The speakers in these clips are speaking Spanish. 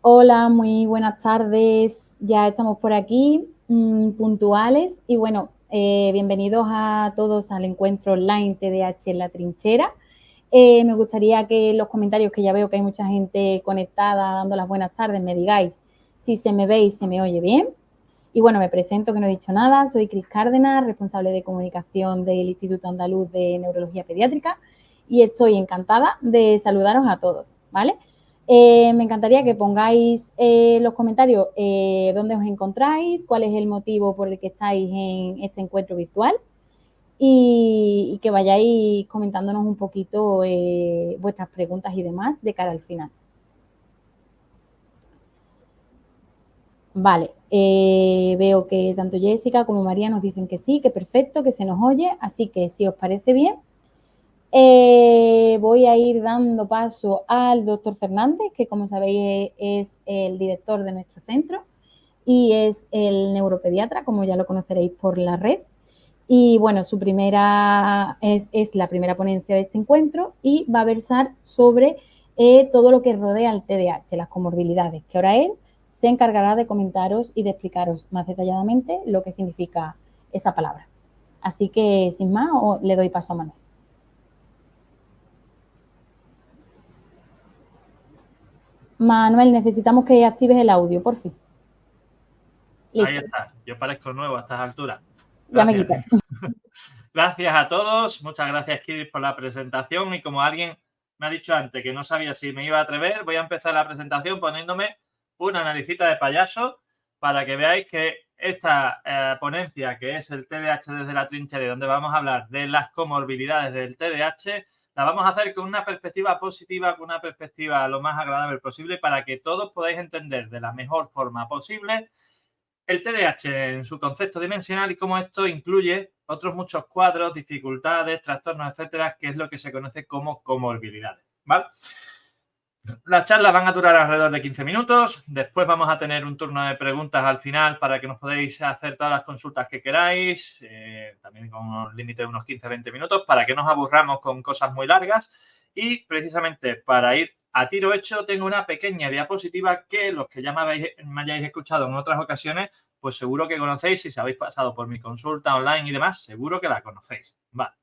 Hola, muy buenas tardes. Ya estamos por aquí, puntuales. Y bueno, bienvenidos a todos al encuentro online TDAH en la trinchera. Me gustaría que en los comentarios, que ya veo que hay mucha gente conectada dando las buenas tardes, me digáis si se me ve y se me oye bien. Y bueno, me presento, que no he dicho nada. Soy Cris Cárdenas, responsable de comunicación del Instituto Andaluz de Neurología Pediátrica, y estoy encantada de saludaros a todos, ¿vale? Me encantaría que pongáis los comentarios dónde os encontráis, cuál es el motivo por el que estáis en este encuentro virtual, y que vayáis comentándonos un poquito vuestras preguntas y demás de cara al final. Vale, veo que tanto Jessica como María nos dicen que sí, que perfecto, que se nos oye, así que si os parece bien, voy a ir dando paso al doctor Fernández, que como sabéis es el director de nuestro centro y es el neuropediatra, como ya lo conoceréis por la red. Y bueno, su primera es la primera ponencia de este encuentro y va a versar sobre todo lo que rodea al TDAH, las comorbilidades, que ahora él se encargará de comentaros y de explicaros más detalladamente lo que significa esa palabra. Así que, sin más, le doy paso a Manuel. Manuel, necesitamos que actives el audio, por fin. Ahí Listo. está. Yo parezco nuevo a estas alturas. Ya me Gracias. quito. Gracias a todos. Muchas gracias, Kiris, por la presentación. Y como alguien me ha dicho antes que no sabía si me iba a atrever, voy a empezar la presentación poniéndome una naricita de payaso para que veáis que esta ponencia, que es el TDAH desde la trinchera, y donde vamos a hablar de las comorbilidades del TDAH, la vamos a hacer con una perspectiva positiva, con una perspectiva lo más agradable posible, para que todos podáis entender de la mejor forma posible el TDAH en su concepto dimensional y cómo esto incluye otros muchos cuadros, dificultades, trastornos, etcétera, que es lo que se conoce como comorbilidades, ¿vale? Las charlas van a durar alrededor de 15 minutos. Después vamos a tener un turno de preguntas al final para que nos podáis hacer todas las consultas que queráis, también con un límite de unos 15-20 minutos, para que no os aburramos con cosas muy largas. Y precisamente para ir a tiro hecho, tengo una pequeña diapositiva que los que ya me hayáis escuchado en otras ocasiones, pues seguro que conocéis. Si habéis pasado por mi consulta online y demás, seguro que la conocéis. Vale.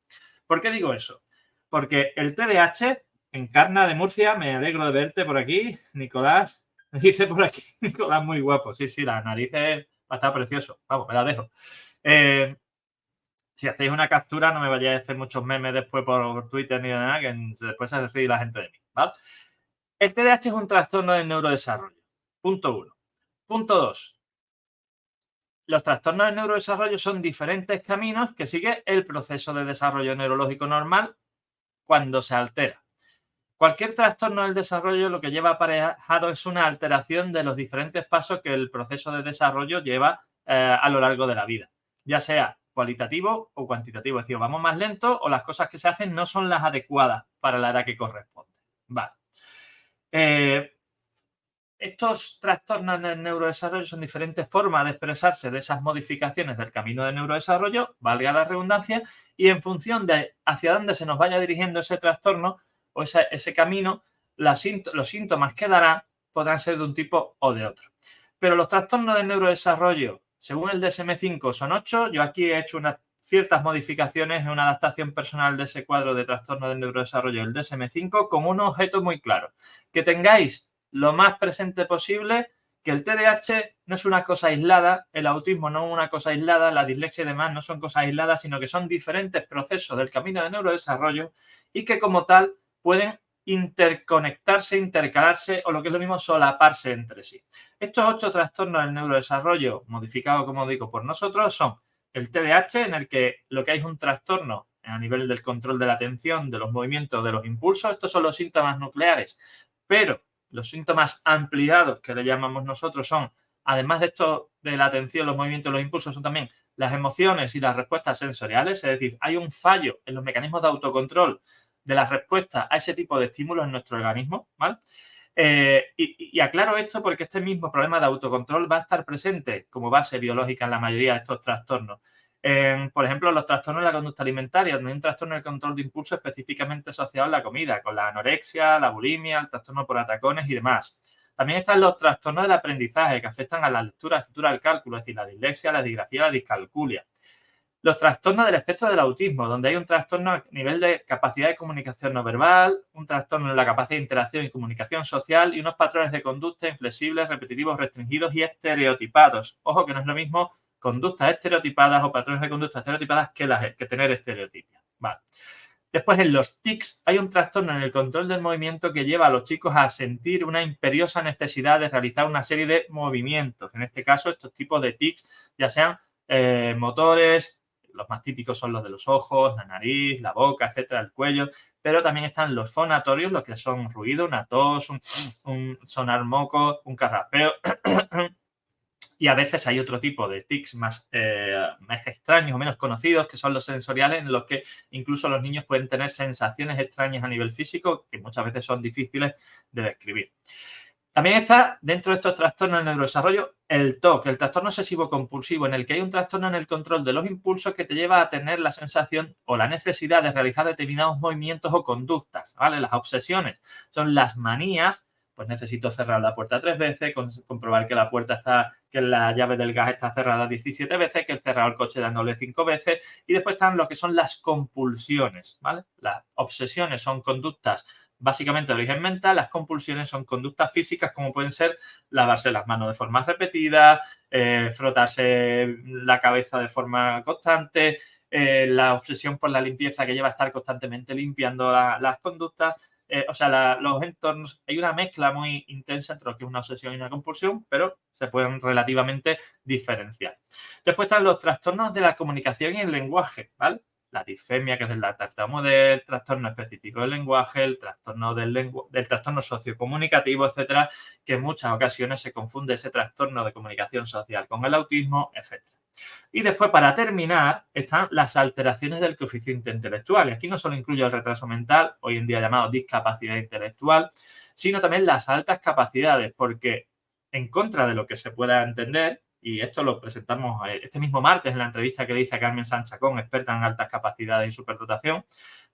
¿Por qué digo eso? Porque el TDAH Encarna de Murcia, me alegro de verte por aquí. Nicolás, me dice por aquí, Nicolás, muy guapo. Sí, sí, la nariz está precioso. Vamos, me la dejo. Si hacéis una captura, no me vayáis a hacer muchos memes después por Twitter ni nada, que después se ríe la gente de mí, ¿vale? El TDAH es un trastorno del neurodesarrollo. Punto 1. Punto 2. Los trastornos del neurodesarrollo son diferentes caminos que sigue el proceso de desarrollo neurológico normal cuando se altera. Cualquier trastorno del desarrollo lo que lleva aparejado es una alteración de los diferentes pasos que el proceso de desarrollo lleva a lo largo de la vida, ya sea cualitativo o cuantitativo. Es decir, vamos más lento o las cosas que se hacen no son las adecuadas para la edad que corresponde. Vale. Estos trastornos del neurodesarrollo son diferentes formas de expresarse de esas modificaciones del camino de neurodesarrollo, valga la redundancia, y en función de hacia dónde se nos vaya dirigiendo ese trastorno o ese camino, los síntomas que dará podrán ser de un tipo o de otro. Pero los trastornos del neurodesarrollo, según el DSM-5, son 8. Yo aquí he hecho ciertas modificaciones en una adaptación personal de ese cuadro de trastorno del neurodesarrollo del DSM-5 con un objeto muy claro: que tengáis lo más presente posible que el TDAH no es una cosa aislada, el autismo no es una cosa aislada, la dislexia y demás no son cosas aisladas, sino que son diferentes procesos del camino de neurodesarrollo y que como tal pueden interconectarse, intercalarse o lo que es lo mismo, solaparse entre sí. Estos 8 trastornos del neurodesarrollo modificados, como digo, por nosotros son el TDAH, en el que lo que hay es un trastorno a nivel del control de la atención, de los movimientos, de los impulsos. Estos son los síntomas nucleares, pero los síntomas ampliados que le llamamos nosotros son, además de esto de la atención, los movimientos, los impulsos, son también las emociones y las respuestas sensoriales. Es decir, hay un fallo en los mecanismos de autocontrol de la respuesta a ese tipo de estímulos en nuestro organismo, ¿vale? Y aclaro esto porque este mismo problema de autocontrol va a estar presente como base biológica en la mayoría de estos trastornos. Por ejemplo, los trastornos de la conducta alimentaria, donde hay un trastorno del control de impulso específicamente asociado a la comida, con la anorexia, la bulimia, el trastorno por atracones y demás. También están los trastornos del aprendizaje que afectan a la lectura, escritura, el cálculo, es decir, la dislexia, la disgrafía, la discalculia. Los trastornos del espectro del autismo, donde hay un trastorno a nivel de capacidad de comunicación no verbal, un trastorno en la capacidad de interacción y comunicación social y unos patrones de conducta inflexibles, repetitivos, restringidos y estereotipados. Ojo que no es lo mismo conductas estereotipadas o patrones de conducta estereotipadas que tener estereotipia. Vale. Después, en los tics, hay un trastorno en el control del movimiento que lleva a los chicos a sentir una imperiosa necesidad de realizar una serie de movimientos. En este caso, estos tipos de tics, ya sean motores, los más típicos son los de los ojos, la nariz, la boca, etcétera, el cuello, pero también están los fonatorios, los que son ruido, una tos, un sonar moco, un carraspeo. Y a veces hay otro tipo de tics más extraños o menos conocidos, que son los sensoriales, en los que incluso los niños pueden tener sensaciones extrañas a nivel físico, que muchas veces son difíciles de describir. También está, dentro de estos trastornos del neurodesarrollo, el TOC, el trastorno obsesivo-compulsivo, en el que hay un trastorno en el control de los impulsos que te lleva a tener la sensación o la necesidad de realizar determinados movimientos o conductas, ¿vale? Las obsesiones son las manías, pues necesito cerrar la puerta 3 veces, comprobar que la puerta que la llave del gas está cerrada 17 veces, que el cerrador del coche dándole 5 veces, y después están lo que son las compulsiones, ¿vale? Las obsesiones son conductas básicamente de origen mental, las compulsiones son conductas físicas como pueden ser lavarse las manos de forma repetida, frotarse la cabeza de forma constante, la obsesión por la limpieza que lleva a estar constantemente limpiando las conductas, o sea, los entornos, hay una mezcla muy intensa entre lo que es una obsesión y una compulsión, pero se pueden relativamente diferenciar. Después están los trastornos de la comunicación y el lenguaje, ¿vale? La disfemia, que es la tartamudez, el trastorno específico del lenguaje, el trastorno del trastorno sociocomunicativo, etcétera, que en muchas ocasiones se confunde ese trastorno de comunicación social con el autismo, etcétera. Y después, para terminar, están las alteraciones del coeficiente intelectual. Y aquí no solo incluyo el retraso mental, hoy en día llamado discapacidad intelectual, sino también las altas capacidades, porque en contra de lo que se pueda entender, y esto lo presentamos este mismo martes en la entrevista que le hice a Carmen Sanchacón, experta en altas capacidades y superdotación,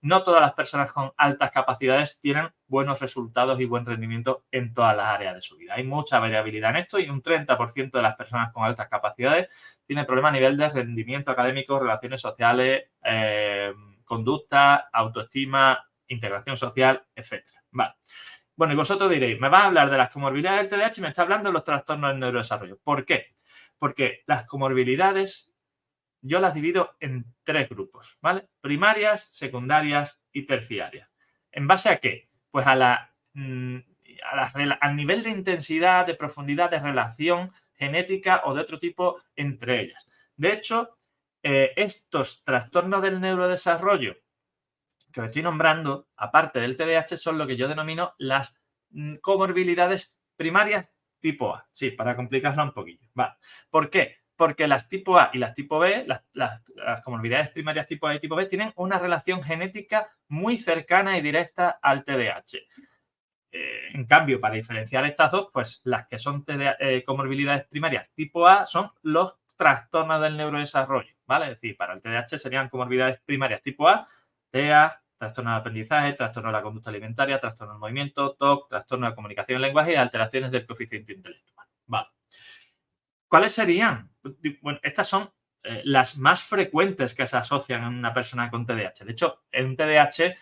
no todas las personas con altas capacidades tienen buenos resultados y buen rendimiento en todas las áreas de su vida. Hay mucha variabilidad en esto y un 30% de las personas con altas capacidades tiene problemas a nivel de rendimiento académico, relaciones sociales, conducta, autoestima, integración social, etcétera. Vale. Bueno, y vosotros diréis, me vas a hablar de las comorbilidades del TDAH y me está hablando de los trastornos del neurodesarrollo. ¿Por qué? Porque las comorbilidades yo las divido en 3 grupos, ¿vale? Primarias, secundarias y terciarias. ¿En base a qué? Pues al nivel de intensidad, de profundidad, de relación genética o de otro tipo entre ellas. De hecho, estos trastornos del neurodesarrollo que os estoy nombrando, aparte del TDAH, son lo que yo denomino las comorbilidades primarias tipo A. Sí, para complicarlo un poquillo. Vale. ¿Por qué? Porque las tipo A y las tipo B, las comorbilidades primarias tipo A y tipo B, tienen una relación genética muy cercana y directa al TDAH. En cambio, para diferenciar estas dos, pues las que son comorbilidades primarias tipo A son los trastornos del neurodesarrollo, ¿vale? Es decir, para el TDAH serían comorbilidades primarias tipo A, TEA, trastorno de aprendizaje, trastorno de la conducta alimentaria, trastorno del movimiento, TOC, trastorno de comunicación y lenguaje y alteraciones del coeficiente intelectual. Vale. ¿Cuáles serían? Bueno, estas son las más frecuentes que se asocian en una persona con TDAH. De hecho, en un TDAH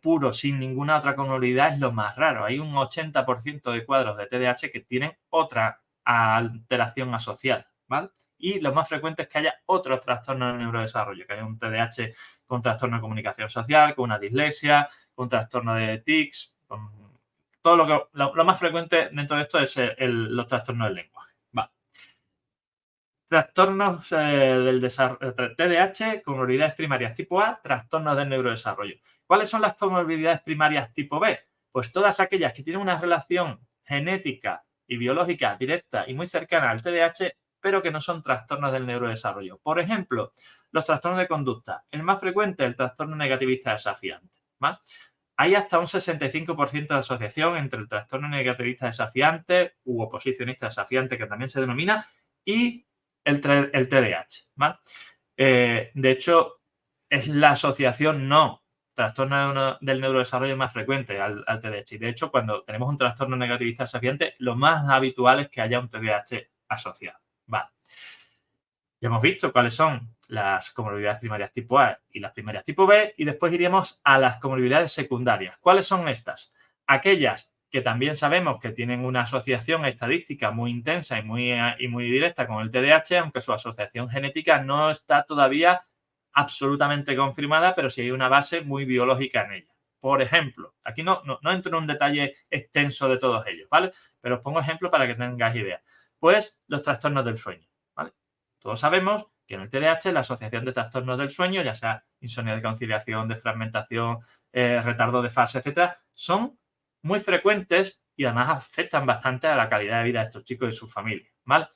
puro, sin ninguna otra comorbilidad, es lo más raro. Hay un 80% de cuadros de TDAH que tienen otra alteración asociada, ¿vale? Y lo más frecuente es que haya otros trastornos del neurodesarrollo, que haya un TDAH con trastorno de comunicación social, con una dislexia, con trastorno de tics, con todo lo más frecuente dentro de esto es los trastornos del lenguaje. Vale. Trastornos del desarrollo, TDAH, comorbilidades primarias tipo A, trastornos del neurodesarrollo. ¿Cuáles son las comorbilidades primarias tipo B? Pues todas aquellas que tienen una relación genética y biológica directa y muy cercana al TDAH, pero que no son trastornos del neurodesarrollo. Por ejemplo, los trastornos de conducta. El más frecuente es el trastorno negativista desafiante, ¿vale? Hay hasta un 65% de asociación entre el trastorno negativista desafiante u oposicionista desafiante, que también se denomina, y el TDAH, ¿vale? De hecho, es la asociación no trastorno del neurodesarrollo más frecuente al TDAH. Y de hecho, cuando tenemos un trastorno negativista desafiante, lo más habitual es que haya un TDAH asociado. Vale. Ya hemos visto cuáles son las comorbilidades primarias tipo A y las primarias tipo B, y después iríamos a las comorbilidades secundarias. ¿Cuáles son estas? Aquellas que también sabemos que tienen una asociación estadística muy intensa y muy directa con el TDAH, aunque su asociación genética no está todavía absolutamente confirmada, pero sí hay una base muy biológica en ella. Por ejemplo, aquí no entro en un detalle extenso de todos ellos, ¿vale? Pero os pongo ejemplo para que tengáis idea. Pues los trastornos del sueño, ¿vale? Todos sabemos que en el TDAH la asociación de trastornos del sueño, ya sea insomnio de conciliación, de fragmentación, retardo de fase, etcétera, son muy frecuentes y además afectan bastante a la calidad de vida de estos chicos y sus familias, ¿vale?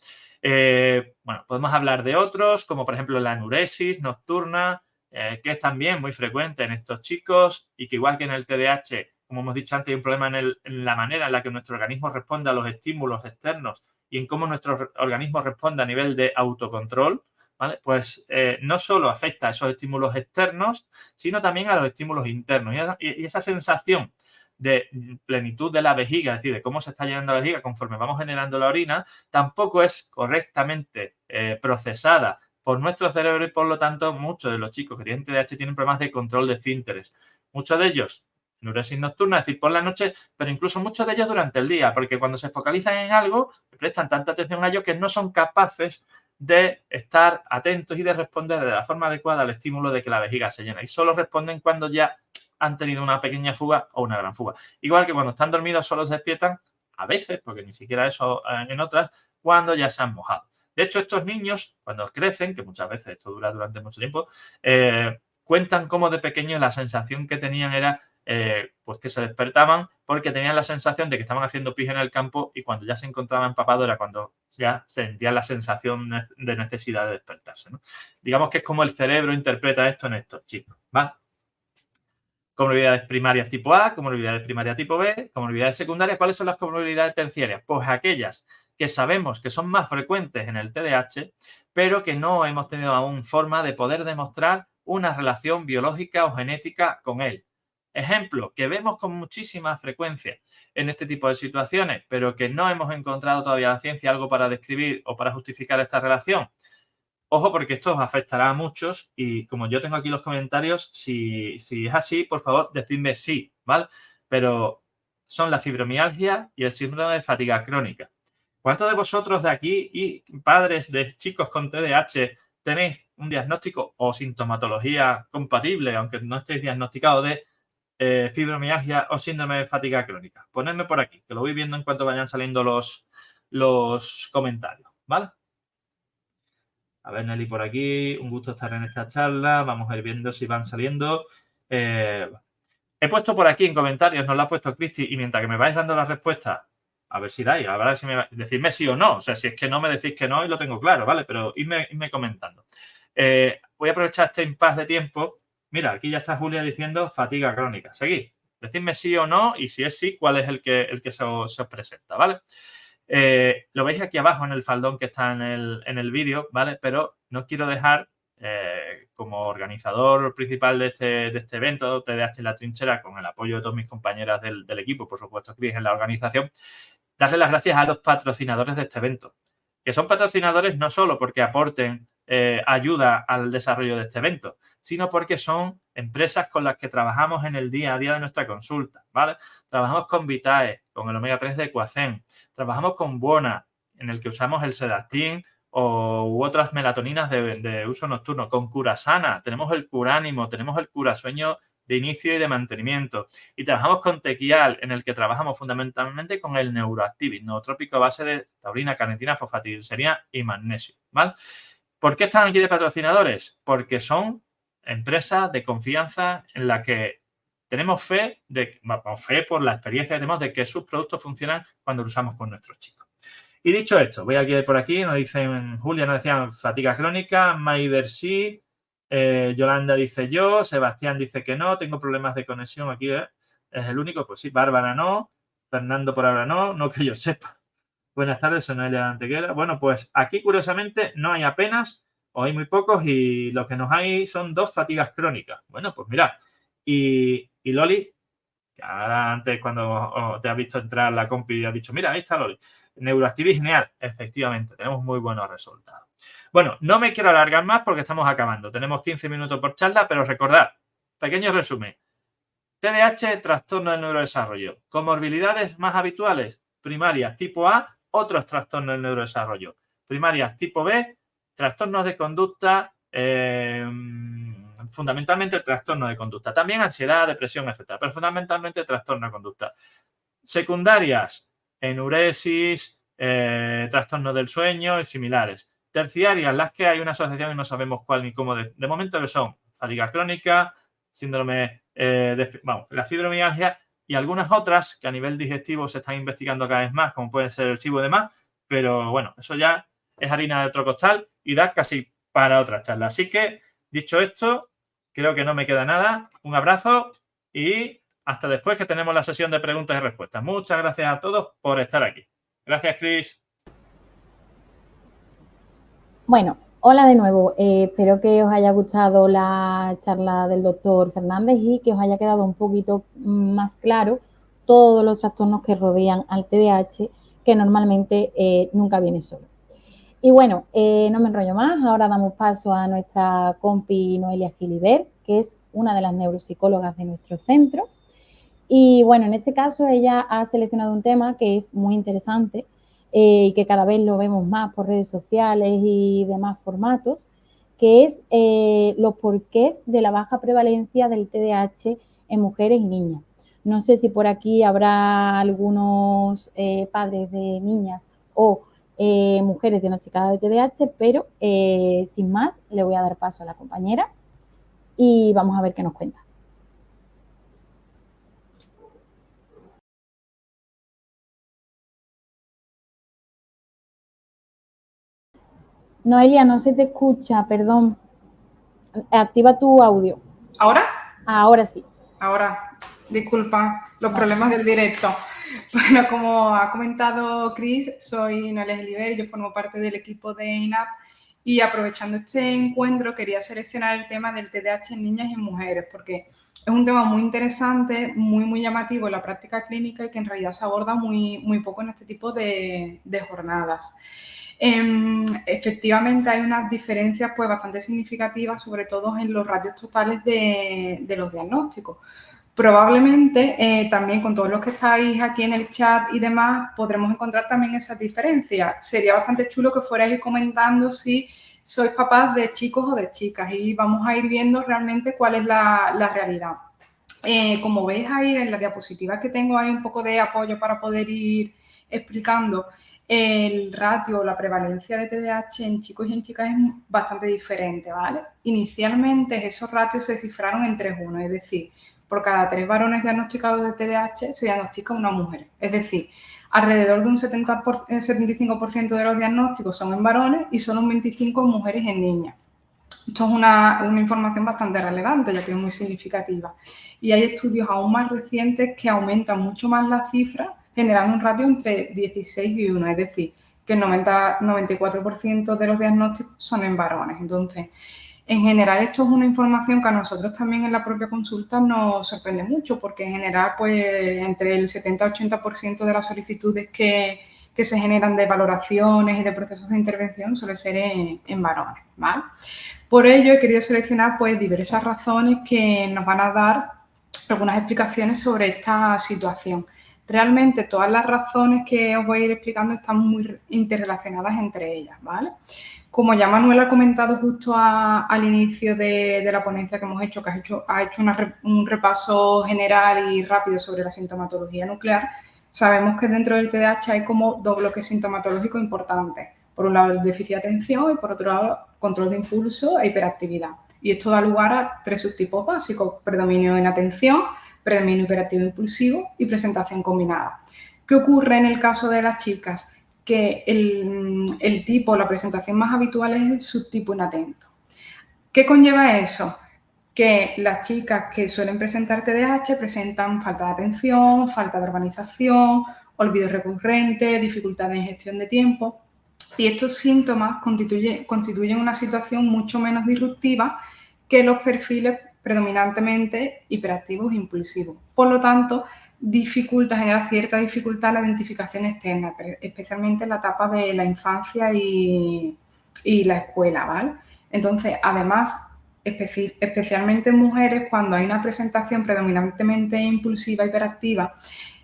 Bueno, podemos hablar de otros, como por ejemplo la enuresis nocturna, que es también muy frecuente en estos chicos y que igual que en el TDAH, como hemos dicho antes, hay un problema en la manera en la que nuestro organismo responde a los estímulos externos y en cómo nuestro organismo responde a nivel de autocontrol, ¿vale? Pues no solo afecta a esos estímulos externos, sino también a los estímulos internos. Y esa sensación de plenitud de la vejiga, es decir, de cómo se está llenando la vejiga conforme vamos generando la orina, tampoco es correctamente procesada por nuestro cerebro y, por lo tanto, muchos de los chicos que tienen TDAH tienen problemas de control de esfínteres. Muchos de ellos enuresis nocturna, es decir, por la noche, pero incluso muchos de ellos durante el día, porque cuando se focalizan en algo, prestan tanta atención a ello que no son capaces de estar atentos y de responder de la forma adecuada al estímulo de que la vejiga se llena. Y solo responden cuando ya han tenido una pequeña fuga o una gran fuga. Igual que cuando están dormidos solo se despiertan, a veces, porque ni siquiera eso en otras, cuando ya se han mojado. De hecho, estos niños, cuando crecen, que muchas veces esto dura durante mucho tiempo, cuentan cómo de pequeños la sensación que tenían era pues que se despertaban porque tenían la sensación de que estaban haciendo pis en el campo y cuando ya se encontraban empapados era cuando ya sentían la sensación de necesidad de despertarse, ¿no? Digamos que es como el cerebro interpreta esto en estos chicos, ¿vale? Comorbilidades primarias tipo A, comorbilidades primarias tipo B, comorbilidades secundarias. ¿Cuáles son las comorbilidades terciarias? Pues aquellas que sabemos que son más frecuentes en el TDAH, pero que no hemos tenido aún forma de poder demostrar una relación biológica o genética con él. Ejemplo, que vemos con muchísima frecuencia en este tipo de situaciones, pero que no hemos encontrado todavía la ciencia algo para describir o para justificar esta relación. Ojo, porque esto os afectará a muchos y como yo tengo aquí los comentarios, si es así, por favor, decidme sí, ¿vale? Pero son la fibromialgia y el síndrome de fatiga crónica. ¿Cuántos de vosotros de aquí y padres de chicos con TDAH tenéis un diagnóstico o sintomatología compatible, aunque no estéis diagnosticados, de fibromialgia o síndrome de fatiga crónica? Ponedme por aquí, que lo voy viendo en cuanto vayan saliendo los comentarios, ¿vale? A ver, Nelly, por aquí. Un gusto estar en esta charla. Vamos a ir viendo si van saliendo. He puesto por aquí en comentarios, nos lo ha puesto Cristi, y mientras que me vais dando la respuesta, a ver si dais, a ver si decidme sí o no. O sea, si es que no me decís que no y lo tengo claro, ¿vale? Pero idme comentando. Voy a aprovechar este impasse de tiempo. Mira, aquí ya está Julia diciendo fatiga crónica. Seguid. Decidme sí o no, y si es sí, cuál es el que se os presenta, ¿vale? Lo veis aquí abajo en el faldón que está en el vídeo, ¿vale? Pero no quiero dejar, como organizador principal de este evento, TDAH La Trinchera, con el apoyo de todas mis compañeras del equipo, por supuesto, Cris en la organización, darle las gracias a los patrocinadores de este evento, que son patrocinadores no solo porque aporten ayuda al desarrollo de este evento, sino porque son empresas con las que trabajamos en el día a día de nuestra consulta, ¿vale? Trabajamos con Vitae, con el omega 3 de Equacen, trabajamos con Buona, en el que usamos el Sedactin u otras melatoninas de uso nocturno, con Curasana, tenemos el Curánimo, tenemos el Curasueño de inicio y de mantenimiento, y trabajamos con Tequial, en el que trabajamos fundamentalmente con el Neuroactivit, nootrópico a base de taurina, carnitina, fosfatidilcerina y magnesio, ¿vale? ¿Por qué están aquí de patrocinadores? Porque son empresas de confianza en la que tenemos fe, por la experiencia que tenemos de que sus productos funcionan cuando los usamos con nuestros chicos. Y dicho esto, voy aquí por aquí, nos dicen, Julia nos decía fatiga crónica, Maider sí, Yolanda dice yo, Sebastián dice que no, tengo problemas de conexión aquí, es el único, pues sí, Bárbara no, Fernando por ahora no que yo sepa. Buenas tardes, soy Noelia Antequera. Bueno, pues aquí curiosamente no hay apenas o hay muy pocos y lo que nos hay son 2 fatigas crónicas. Bueno, pues mirad, Y Loli, que ahora antes cuando te has visto entrar la compi y has dicho, mira, ahí está Loli. Neuroactivity genial, efectivamente, tenemos muy buenos resultados. Bueno, no me quiero alargar más porque estamos acabando. Tenemos 15 minutos por charla, pero recordad, pequeño resumen. TDAH, trastorno del neurodesarrollo. Comorbilidades más habituales, primarias tipo A, otros trastornos del neurodesarrollo. Primarias tipo B, trastornos de conducta, fundamentalmente trastorno de conducta. También ansiedad, depresión, etcétera, pero fundamentalmente trastorno de conducta. Secundarias, enuresis, trastorno del sueño y similares. Terciarias, las que hay una asociación y no sabemos cuál ni cómo de momento, que son fatiga crónica, síndrome la fibromialgia y algunas otras que a nivel digestivo se están investigando cada vez más, como pueden ser el chivo y demás, pero bueno, eso ya es harina de otro costal y da casi para otra charla. Así que, dicho esto, creo que no me queda nada. Un abrazo y hasta después, que tenemos la sesión de preguntas y respuestas. Muchas gracias a todos por estar aquí. Gracias, Cris. Bueno, hola de nuevo. Espero que os haya gustado la charla del doctor Fernández y que os haya quedado un poquito más claro todos los trastornos que rodean al TDAH, que normalmente nunca viene solo. Y bueno, no me enrollo más. Ahora damos paso a nuestra compi Noelia Gilibert, que es una de las neuropsicólogas de nuestro centro. Y bueno, en este caso ella ha seleccionado un tema que es muy interesante y que cada vez lo vemos más por redes sociales y demás formatos, que es los porqués de la baja prevalencia del TDAH en mujeres y niñas. No sé si por aquí habrá algunos padres de niñas o mujeres diagnosticadas de TDAH, pero sin más, le voy a dar paso a la compañera y vamos a ver qué nos cuenta. Noelia, no se te escucha, perdón. Activa tu audio. ¿Ahora? Ahora sí. Ahora, disculpa los problemas del directo. Bueno, como ha comentado Cris, soy Noelia Gilibert, yo formo parte del equipo de INAP y aprovechando este encuentro quería seleccionar el tema del TDAH en niñas y en mujeres porque es un tema muy interesante, muy llamativo en la práctica clínica y que en realidad se aborda muy poco en este tipo de jornadas. Efectivamente hay unas diferencias pues bastante significativas, sobre todo en los ratios totales de los diagnósticos. Probablemente también con todos los que estáis aquí en el chat y demás podremos encontrar también esas diferencias. Sería bastante chulo que fuerais comentando si sois papás de chicos o de chicas y vamos a ir viendo realmente cuál es la realidad. Como veis ahí en la diapositiva que tengo hay un poco de apoyo para poder ir explicando. El ratio, la prevalencia de TDAH en chicos y en chicas es bastante diferente, ¿vale? Inicialmente esos ratios se cifraron en 3:1, es decir, por cada 3 varones diagnosticados de TDAH se diagnostica una mujer. Es decir, alrededor de un 75% de los diagnósticos son en varones y solo un 25% en mujeres y en niñas. Esto es una información bastante relevante, ya que es muy significativa. Y hay estudios aún más recientes que aumentan mucho más la cifra, generando un ratio entre 16 y 1, es decir, que el 94% de los diagnósticos son en varones. Entonces, en general, esto es una información que a nosotros también en la propia consulta nos sorprende mucho, porque en general, pues, entre el 70-80% de las solicitudes que se generan de valoraciones y de procesos de intervención suele ser en varones, ¿vale? Por ello, he querido seleccionar pues diversas razones que nos van a dar algunas explicaciones sobre esta situación. Realmente todas las razones que os voy a ir explicando están muy interrelacionadas entre ellas, ¿vale? Como ya Manuel ha comentado justo al inicio de la ponencia que hemos hecho, ha hecho un repaso general y rápido sobre la sintomatología nuclear, sabemos que dentro del TDAH hay como dos bloques sintomatológicos importantes. Por un lado, el déficit de atención y por otro lado, control de impulso e hiperactividad. Y esto da lugar a 3 subtipos básicos: predominio en atención, predominio hiperactivo impulsivo y presentación combinada. ¿Qué ocurre en el caso de las chicas? Que el tipo, la presentación más habitual es el subtipo inatento. ¿Qué conlleva eso? Que las chicas que suelen presentar TDAH presentan falta de atención, falta de organización, olvido recurrente, dificultades en gestión de tiempo. Y estos síntomas constituyen una situación mucho menos disruptiva que los perfiles predominantemente hiperactivos e impulsivos. Por lo tanto, genera cierta dificultad la identificación externa, especialmente en la etapa de la infancia y la escuela, ¿vale? Entonces, además, especialmente en mujeres, cuando hay una presentación predominantemente impulsiva, hiperactiva,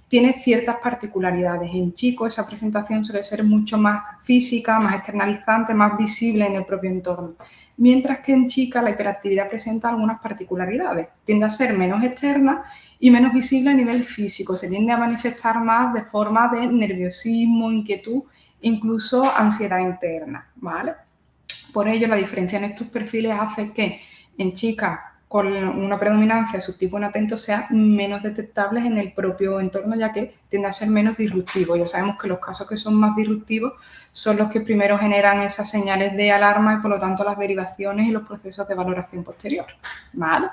tiene ciertas particularidades. En chicos esa presentación suele ser mucho más física, más externalizante, más visible en el propio entorno. Mientras que en chicas la hiperactividad presenta algunas particularidades. Tiende a ser menos externa y menos visible a nivel físico. Se tiende a manifestar más de forma de nerviosismo, inquietud, incluso ansiedad interna, ¿vale? Por ello, la diferencia en estos perfiles hace que en chicas con una predominancia de subtipo inatento sean menos detectables en el propio entorno, ya que tiende a ser menos disruptivo. Ya sabemos que los casos que son más disruptivos son los que primero generan esas señales de alarma y, por lo tanto, las derivaciones y los procesos de valoración posterior, ¿vale?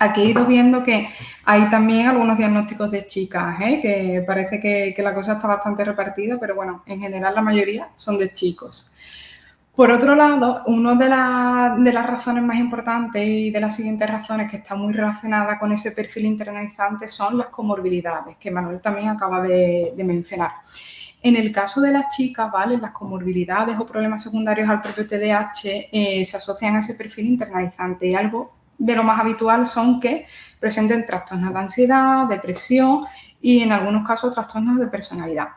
Aquí he ido viendo que hay también algunos diagnósticos de chicas, que parece que la cosa está bastante repartida, pero bueno, en general la mayoría son de chicos. Por otro lado, una de las razones más importantes y de las siguientes razones que está muy relacionada con ese perfil internalizante son las comorbilidades, que Manuel también acaba de mencionar. En el caso de las chicas, ¿vale? Las comorbilidades o problemas secundarios al propio TDAH se asocian a ese perfil internalizante y algo de lo más habitual son que presenten trastornos de ansiedad, depresión y en algunos casos trastornos de personalidad.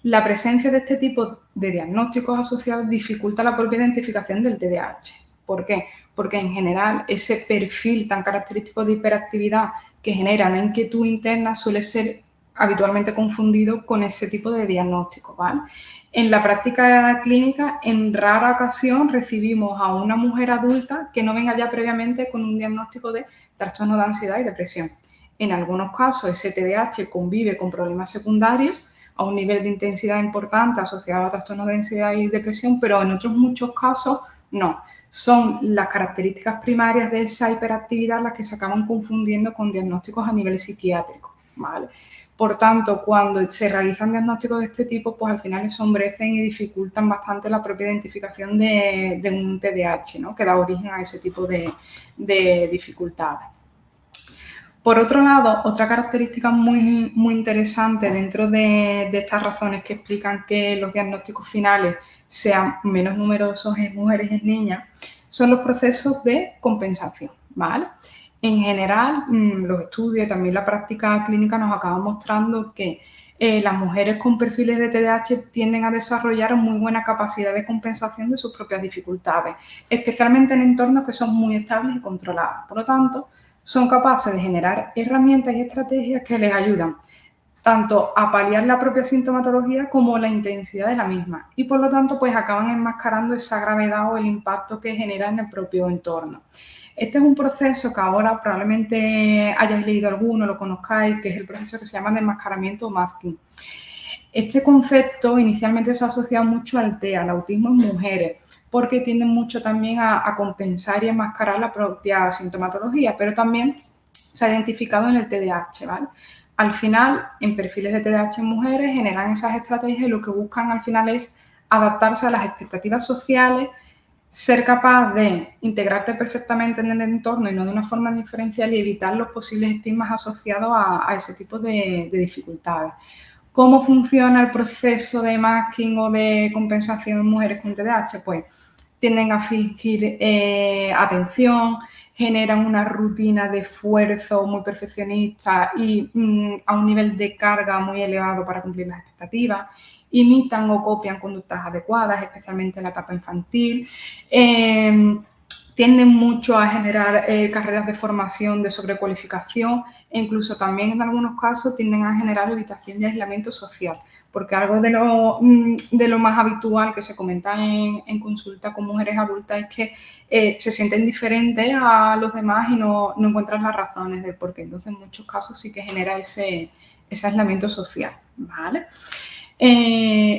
La presencia de este tipo de diagnósticos asociados dificulta la propia identificación del TDAH. ¿Por qué? Porque en general ese perfil tan característico de hiperactividad que genera una inquietud interna suele ser habitualmente confundido con ese tipo de diagnóstico, ¿vale? En la práctica clínica, en rara ocasión recibimos a una mujer adulta que no venga ya previamente con un diagnóstico de trastorno de ansiedad y depresión. En algunos casos ese TDAH convive con problemas secundarios a un nivel de intensidad importante asociado a trastornos de ansiedad y depresión, pero en otros muchos casos no. Son las características primarias de esa hiperactividad las que se acaban confundiendo con diagnósticos a nivel psiquiátrico, ¿vale? Por tanto, cuando se realizan diagnósticos de este tipo, pues al final ensombrecen y dificultan bastante la propia identificación de un TDAH, ¿no? Que da origen a ese tipo de dificultades. Por otro lado, otra característica muy interesante dentro de estas razones que explican que los diagnósticos finales sean menos numerosos en mujeres y en niñas son los procesos de compensación, ¿vale? En general, los estudios y también la práctica clínica nos acaban mostrando que las mujeres con perfiles de TDAH tienden a desarrollar muy buena capacidad de compensación de sus propias dificultades, especialmente en entornos que son muy estables y controlados. Por lo tanto, son capaces de generar herramientas y estrategias que les ayudan tanto a paliar la propia sintomatología como la intensidad de la misma y por lo tanto pues acaban enmascarando esa gravedad o el impacto que genera en el propio entorno. Este es un proceso que ahora probablemente hayáis leído alguno, lo conozcáis, que es el proceso que se llama de enmascaramiento o masking. Este concepto inicialmente se ha asociado mucho al TEA, al autismo en mujeres, porque tienden mucho también a compensar y enmascarar la propia sintomatología, pero también se ha identificado en el TDAH, ¿vale? Al final, en perfiles de TDAH en mujeres generan esas estrategias y lo que buscan al final es adaptarse a las expectativas sociales, ser capaz de integrarte perfectamente en el entorno y no de una forma diferencial y evitar los posibles estigmas asociados a ese tipo de dificultades. ¿Cómo funciona el proceso de masking o de compensación en mujeres con TDAH? Pues tienden a fingir atención, generan una rutina de esfuerzo muy perfeccionista y a un nivel de carga muy elevado para cumplir las expectativas, imitan o copian conductas adecuadas, especialmente en la etapa infantil, tienden mucho a generar carreras de formación, de sobrecualificación e incluso también en algunos casos tienden a generar evitación y aislamiento social, porque algo de lo más habitual que se comenta en consulta con mujeres adultas es que se sienten diferentes a los demás y no encuentran las razones del por qué. Entonces, en muchos casos sí que genera ese aislamiento social, ¿vale?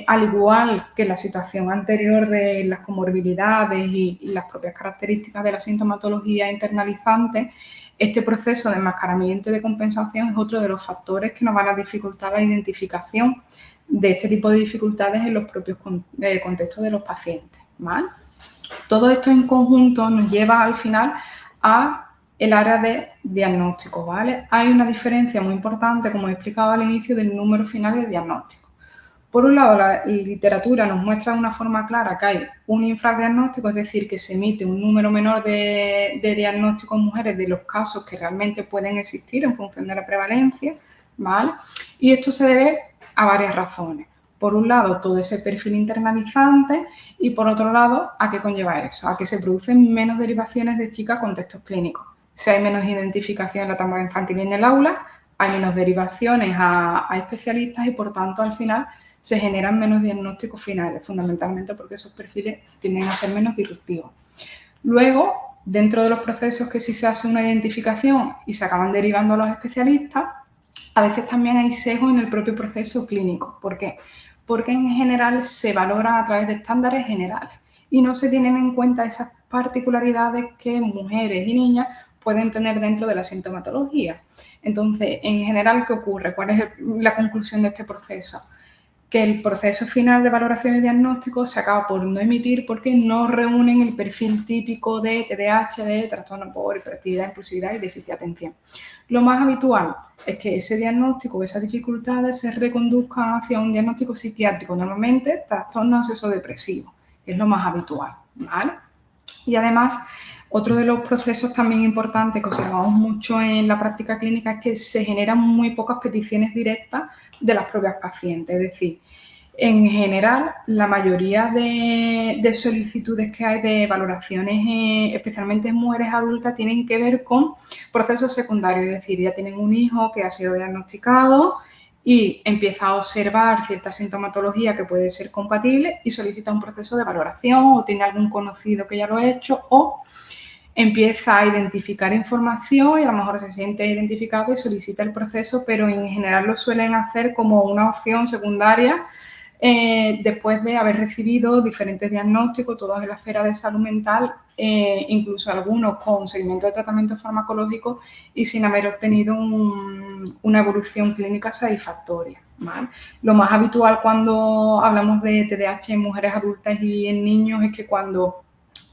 Al igual que la situación anterior de las comorbilidades y las propias características de la sintomatología internalizante, este proceso de enmascaramiento y de compensación es otro de los factores que nos van a dificultar la identificación de este tipo de dificultades en los propios contextos de los pacientes, ¿vale? Todo esto en conjunto nos lleva al final a el área de diagnóstico, ¿vale? Hay una diferencia muy importante, como he explicado al inicio, del número final de diagnóstico. Por un lado, la literatura nos muestra de una forma clara que hay un infradiagnóstico, es decir, que se emite un número menor de diagnósticos en mujeres de los casos que realmente pueden existir en función de la prevalencia, ¿vale? Y esto se debe a varias razones. Por un lado, todo ese perfil internalizante y por otro lado, ¿a qué conlleva eso? A que se producen menos derivaciones de chicas con textos clínicos. Si hay menos identificación en la etapa infantil y en el aula, hay menos derivaciones a especialistas y por tanto al final se generan menos diagnósticos finales, fundamentalmente porque esos perfiles tienden a ser menos disruptivos. Luego, dentro de los procesos que sí se hace una identificación y se acaban derivando a los especialistas, a veces también hay sesgo en el propio proceso clínico. ¿Por qué? Porque en general se valoran a través de estándares generales y no se tienen en cuenta esas particularidades que mujeres y niñas pueden tener dentro de la sintomatología. Entonces, en general, ¿qué ocurre? ¿Cuál es la conclusión de este proceso? Que el proceso final de valoración y diagnóstico se acaba por no emitir porque no reúnen el perfil típico de TDAH, de trastorno por hiperactividad, impulsividad y déficit de atención. Lo más habitual es que ese diagnóstico, esas dificultades se reconduzcan hacia un diagnóstico psiquiátrico, normalmente trastorno ansioso-depresivo, es lo más habitual, ¿vale? Y además, otro de los procesos también importantes que observamos mucho en la práctica clínica es que se generan muy pocas peticiones directas de las propias pacientes. Es decir, en general, la mayoría de solicitudes que hay de valoraciones, especialmente en mujeres adultas, tienen que ver con procesos secundarios. Es decir, ya tienen un hijo que ha sido diagnosticado y empieza a observar cierta sintomatología que puede ser compatible y solicita un proceso de valoración o tiene algún conocido que ya lo ha hecho o empieza a identificar información y a lo mejor se siente identificado y solicita el proceso, pero en general lo suelen hacer como una opción secundaria después de haber recibido diferentes diagnósticos, todos en la esfera de salud mental, incluso algunos con seguimiento de tratamiento farmacológico y sin haber obtenido una evolución clínica satisfactoria, ¿vale? Lo más habitual cuando hablamos de TDAH en mujeres adultas y en niños es que cuando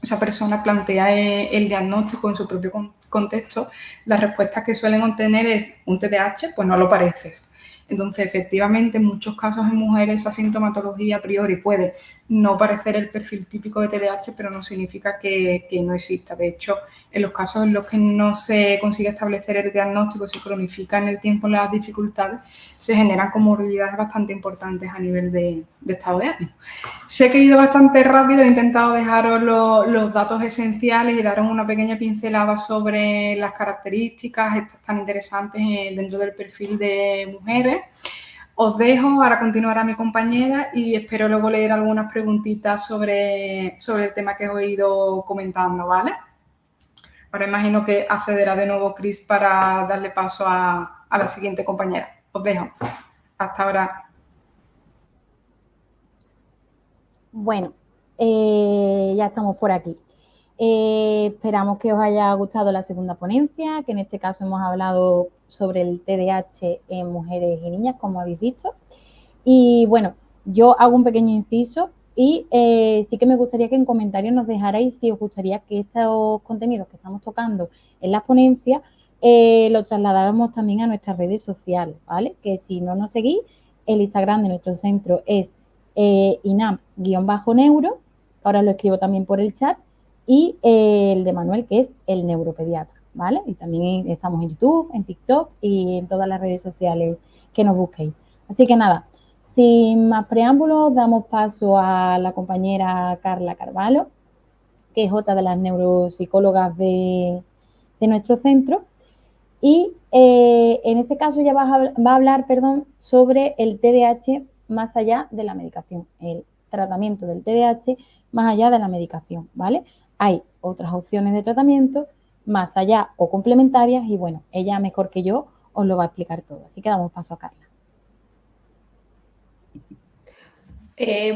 esa persona plantea el diagnóstico en su propio contexto, las respuestas que suelen obtener es un TDAH, pues no lo pareces. Entonces, efectivamente, en muchos casos en mujeres esa sintomatología a priori puede no parecer el perfil típico de TDAH, pero no significa que no exista. De hecho, en los casos en los que no se consigue establecer el diagnóstico, se cronifica en el tiempo las dificultades, se generan comorbilidades bastante importantes a nivel de estado de ánimo. Sé que he ido bastante rápido, he intentado dejaros los datos esenciales y daros una pequeña pincelada sobre las características estas tan interesantes dentro del perfil de mujeres. Os dejo, ahora continuará mi compañera y espero luego leer algunas preguntitas sobre el tema que os he ido comentando, ¿vale? Ahora imagino que accederá de nuevo Cris para darle paso a la siguiente compañera. Os dejo. Hasta ahora. Bueno, ya estamos por aquí. Esperamos que os haya gustado la segunda ponencia, que en este caso hemos hablado sobre el TDAH en mujeres y niñas, como habéis visto. Y bueno, yo hago un pequeño inciso y sí que me gustaría que en comentarios nos dejarais si os gustaría que estos contenidos que estamos tocando en las ponencias los trasladáramos también a nuestras redes sociales, ¿vale? Que si no nos seguís, el Instagram de nuestro centro es INAP_neuro, ahora lo escribo también por el chat, y el de Manuel, que es el neuropediatra, ¿vale? Y también estamos en YouTube, en TikTok y en todas las redes sociales que nos busquéis. Así que nada, sin más preámbulos, damos paso a la compañera Carla Carvalho, que es otra de las neuropsicólogas de nuestro centro. Y en este caso ella va a hablar sobre el TDAH más allá de la medicación, el tratamiento del TDAH más allá de la medicación, ¿vale? Hay otras opciones de tratamiento más allá o complementarias y bueno, ella mejor que yo os lo va a explicar todo. Así que damos paso a Carla.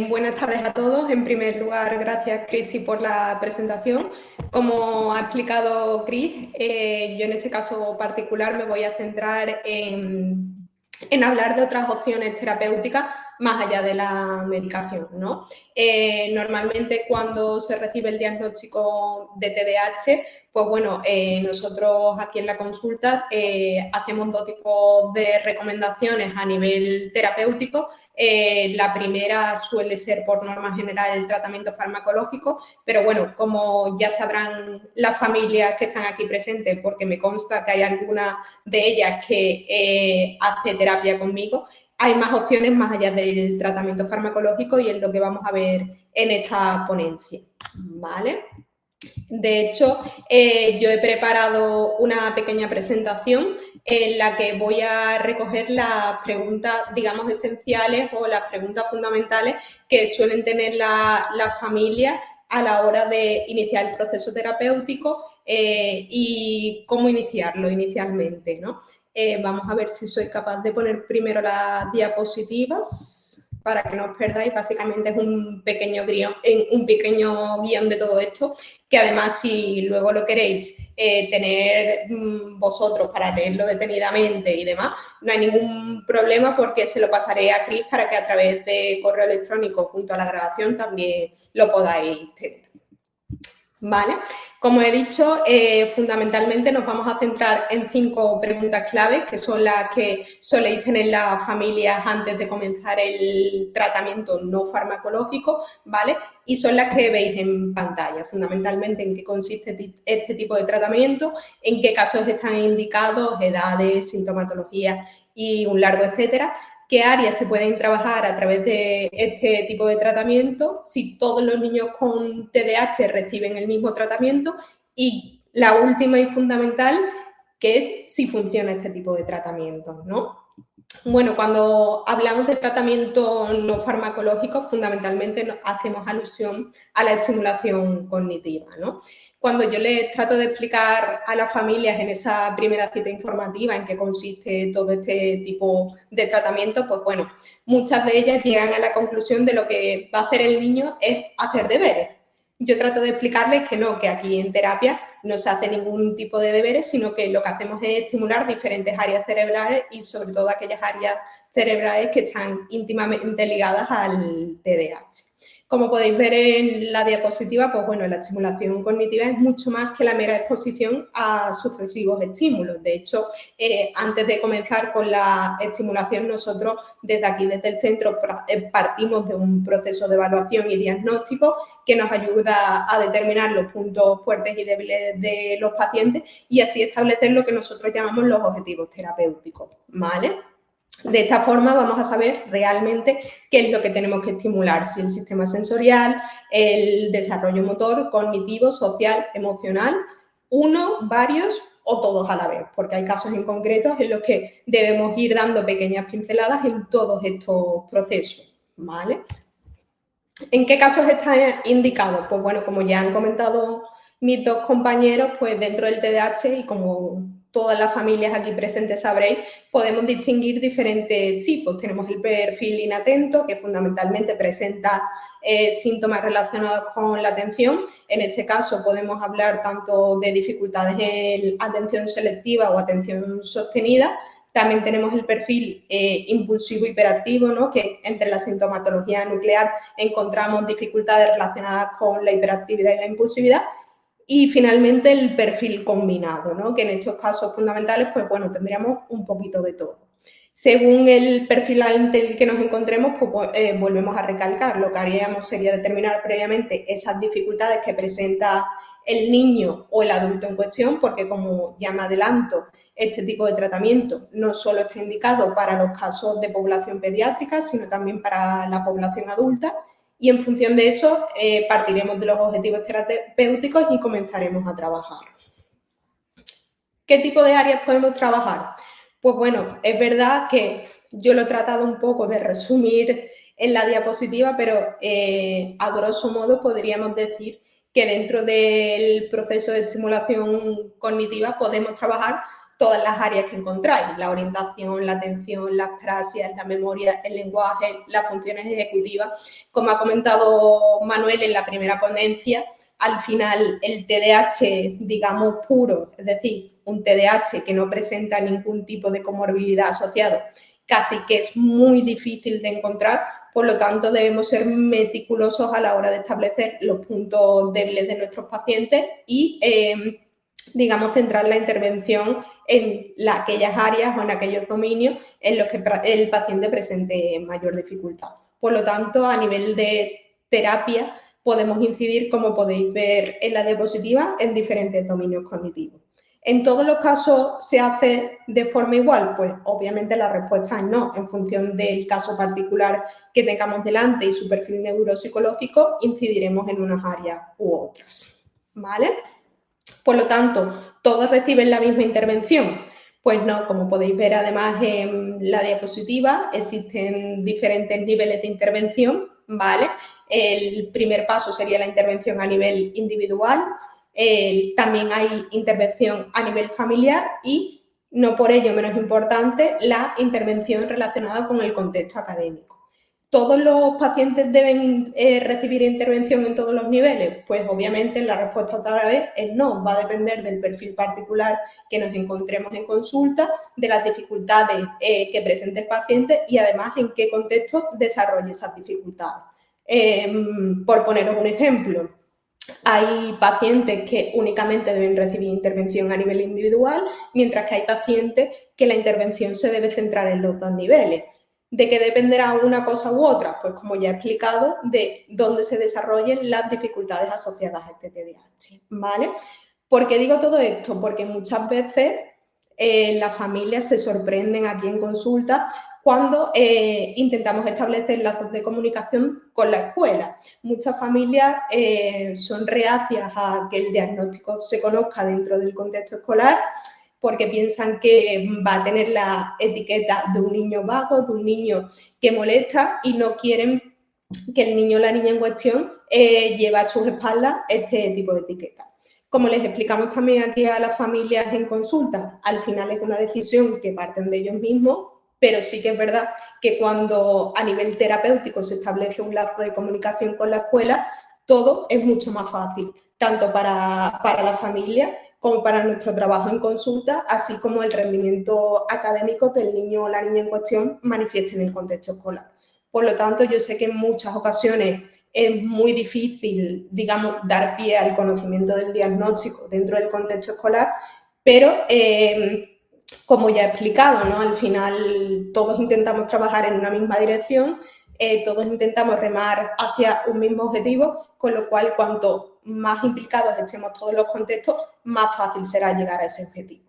Buenas tardes a todos. En primer lugar, gracias Cristi por la presentación. Como ha explicado Cris, yo en este caso particular me voy a centrar en hablar de otras opciones terapéuticas más allá de la medicación, ¿no? Normalmente cuando se recibe el diagnóstico de TDAH, pues bueno, nosotros aquí en la consulta hacemos dos tipos de recomendaciones a nivel terapéutico. La primera suele ser por norma general el tratamiento farmacológico, pero bueno, como ya sabrán las familias que están aquí presentes, porque me consta que hay alguna de ellas que hace terapia conmigo, hay más opciones más allá del tratamiento farmacológico y es lo que vamos a ver en esta ponencia, ¿vale? De hecho, yo he preparado una pequeña presentación en la que voy a recoger las preguntas, digamos, esenciales o las preguntas fundamentales que suelen tener las familias a la hora de iniciar el proceso terapéutico y cómo iniciarlo inicialmente, ¿no? Vamos a ver si soy capaz de poner primero las diapositivas para que no os perdáis. Básicamente es un pequeño guión de todo esto, que además si luego lo queréis tener vosotros para leerlo detenidamente y demás, no hay ningún problema porque se lo pasaré a Cris para que a través de correo electrónico junto a la grabación también lo podáis tener. ¿Vale? Como he dicho, fundamentalmente nos vamos a centrar en 5 preguntas claves, que son las que soléis tener las familias antes de comenzar el tratamiento no farmacológico, ¿vale? Y son las que veis en pantalla, fundamentalmente en qué consiste este tipo de tratamiento, en qué casos están indicados, edades, sintomatología y un largo etcétera. ¿Qué áreas se pueden trabajar a través de este tipo de tratamiento? Si todos los niños con TDAH reciben el mismo tratamiento. Y la última y fundamental, que es si funciona este tipo de tratamiento, ¿no? Bueno, cuando hablamos de tratamiento no farmacológico, fundamentalmente hacemos alusión a la estimulación cognitiva, ¿no? Cuando yo les trato de explicar a las familias en esa primera cita informativa en qué consiste todo este tipo de tratamiento, pues bueno, muchas de ellas llegan a la conclusión de lo que va a hacer el niño es hacer deberes. Yo trato de explicarles que no, que aquí en terapia no se hace ningún tipo de deberes, sino que lo que hacemos es estimular diferentes áreas cerebrales y sobre todo aquellas áreas cerebrales que están íntimamente ligadas al TDAH. Como podéis ver en la diapositiva, pues bueno, la estimulación cognitiva es mucho más que la mera exposición a sucesivos estímulos. De hecho, antes de comenzar con la estimulación, nosotros desde aquí, desde el centro, partimos de un proceso de evaluación y diagnóstico que nos ayuda a determinar los puntos fuertes y débiles de los pacientes y así establecer lo que nosotros llamamos los objetivos terapéuticos, ¿vale? De esta forma vamos a saber realmente qué es lo que tenemos que estimular, si el sistema sensorial, el desarrollo motor, cognitivo, social, emocional, uno, varios o todos a la vez, porque hay casos en concretos en los que debemos ir dando pequeñas pinceladas en todos estos procesos, ¿vale? ¿En qué casos está indicado? Pues bueno, como ya han comentado mis dos compañeros, pues dentro del TDAH y como todas las familias aquí presentes sabréis, podemos distinguir diferentes tipos. Tenemos el perfil inatento, que fundamentalmente presenta síntomas relacionados con la atención. En este caso podemos hablar tanto de dificultades en atención selectiva o atención sostenida. También tenemos el perfil impulsivo hiperactivo, ¿no? Que entre la sintomatología nuclear encontramos dificultades relacionadas con la hiperactividad y la impulsividad. Y finalmente el perfil combinado, ¿no? Que en estos casos fundamentales, pues bueno, tendríamos un poquito de todo. Según el perfil ante el que nos encontremos, pues volvemos a recalcar. Lo que haríamos sería determinar previamente esas dificultades que presenta el niño o el adulto en cuestión, porque como ya me adelanto, este tipo de tratamiento no solo está indicado para los casos de población pediátrica, sino también para la población adulta. Y en función de eso, partiremos de los objetivos terapéuticos y comenzaremos a trabajar. ¿Qué tipo de áreas podemos trabajar? Pues bueno, es verdad que yo lo he tratado un poco de resumir en la diapositiva, pero a grosso modo podríamos decir que dentro del proceso de estimulación cognitiva podemos trabajar todas las áreas que encontráis, la orientación, la atención, las praxias, la memoria, el lenguaje, las funciones ejecutivas. Como ha comentado Manuel en la primera ponencia, al final el TDAH, digamos, puro, es decir, un TDAH que no presenta ningún tipo de comorbilidad asociado casi que es muy difícil de encontrar. Por lo tanto, debemos ser meticulosos a la hora de establecer los puntos débiles de nuestros pacientes y, digamos, centrar la intervención en aquellas áreas o en aquellos dominios en los que el paciente presente mayor dificultad. Por lo tanto, a nivel de terapia, podemos incidir, como podéis ver en la diapositiva, en diferentes dominios cognitivos. ¿En todos los casos se hace de forma igual? Pues obviamente la respuesta es no. En función del caso particular que tengamos delante y su perfil neuropsicológico, incidiremos en unas áreas u otras, ¿vale? Por lo tanto, ¿todos reciben la misma intervención? Pues no, como podéis ver además en la diapositiva, existen diferentes niveles de intervención, ¿vale? El primer paso sería la intervención a nivel individual, también hay intervención a nivel familiar y, no por ello menos importante, la intervención relacionada con el contexto académico. ¿Todos los pacientes deben recibir intervención en todos los niveles? Pues obviamente la respuesta otra vez es no, va a depender del perfil particular que nos encontremos en consulta, de las dificultades que presente el paciente y además en qué contexto desarrolle esas dificultades. Por poneros un ejemplo, hay pacientes que únicamente deben recibir intervención a nivel individual, mientras que hay pacientes que la intervención se debe centrar en los dos niveles. ¿De qué dependerá una cosa u otra? Pues como ya he explicado, de dónde se desarrollen las dificultades asociadas a este TDAH, ¿vale? ¿Por qué digo todo esto? Porque muchas veces las familias se sorprenden aquí en consulta cuando intentamos establecer lazos de comunicación con la escuela. Muchas familias son reacias a que el diagnóstico se conozca dentro del contexto escolar porque piensan que va a tener la etiqueta de un niño vago, de un niño que molesta y no quieren que el niño o la niña en cuestión lleve a sus espaldas este tipo de etiqueta. Como les explicamos también aquí a las familias en consulta, al final es una decisión que parten de ellos mismos, pero sí que es verdad que cuando a nivel terapéutico se establece un lazo de comunicación con la escuela, todo es mucho más fácil, tanto para la familia como para nuestro trabajo en consulta, así como el rendimiento académico que el niño o la niña en cuestión manifieste en el contexto escolar. Por lo tanto, yo sé que en muchas ocasiones es muy difícil, digamos, dar pie al conocimiento del diagnóstico dentro del contexto escolar, pero como ya he explicado, ¿no? Al final todos intentamos trabajar en una misma dirección, todos intentamos remar hacia un mismo objetivo, con lo cual cuanto más implicados estemos todos los contextos, más fácil será llegar a ese objetivo.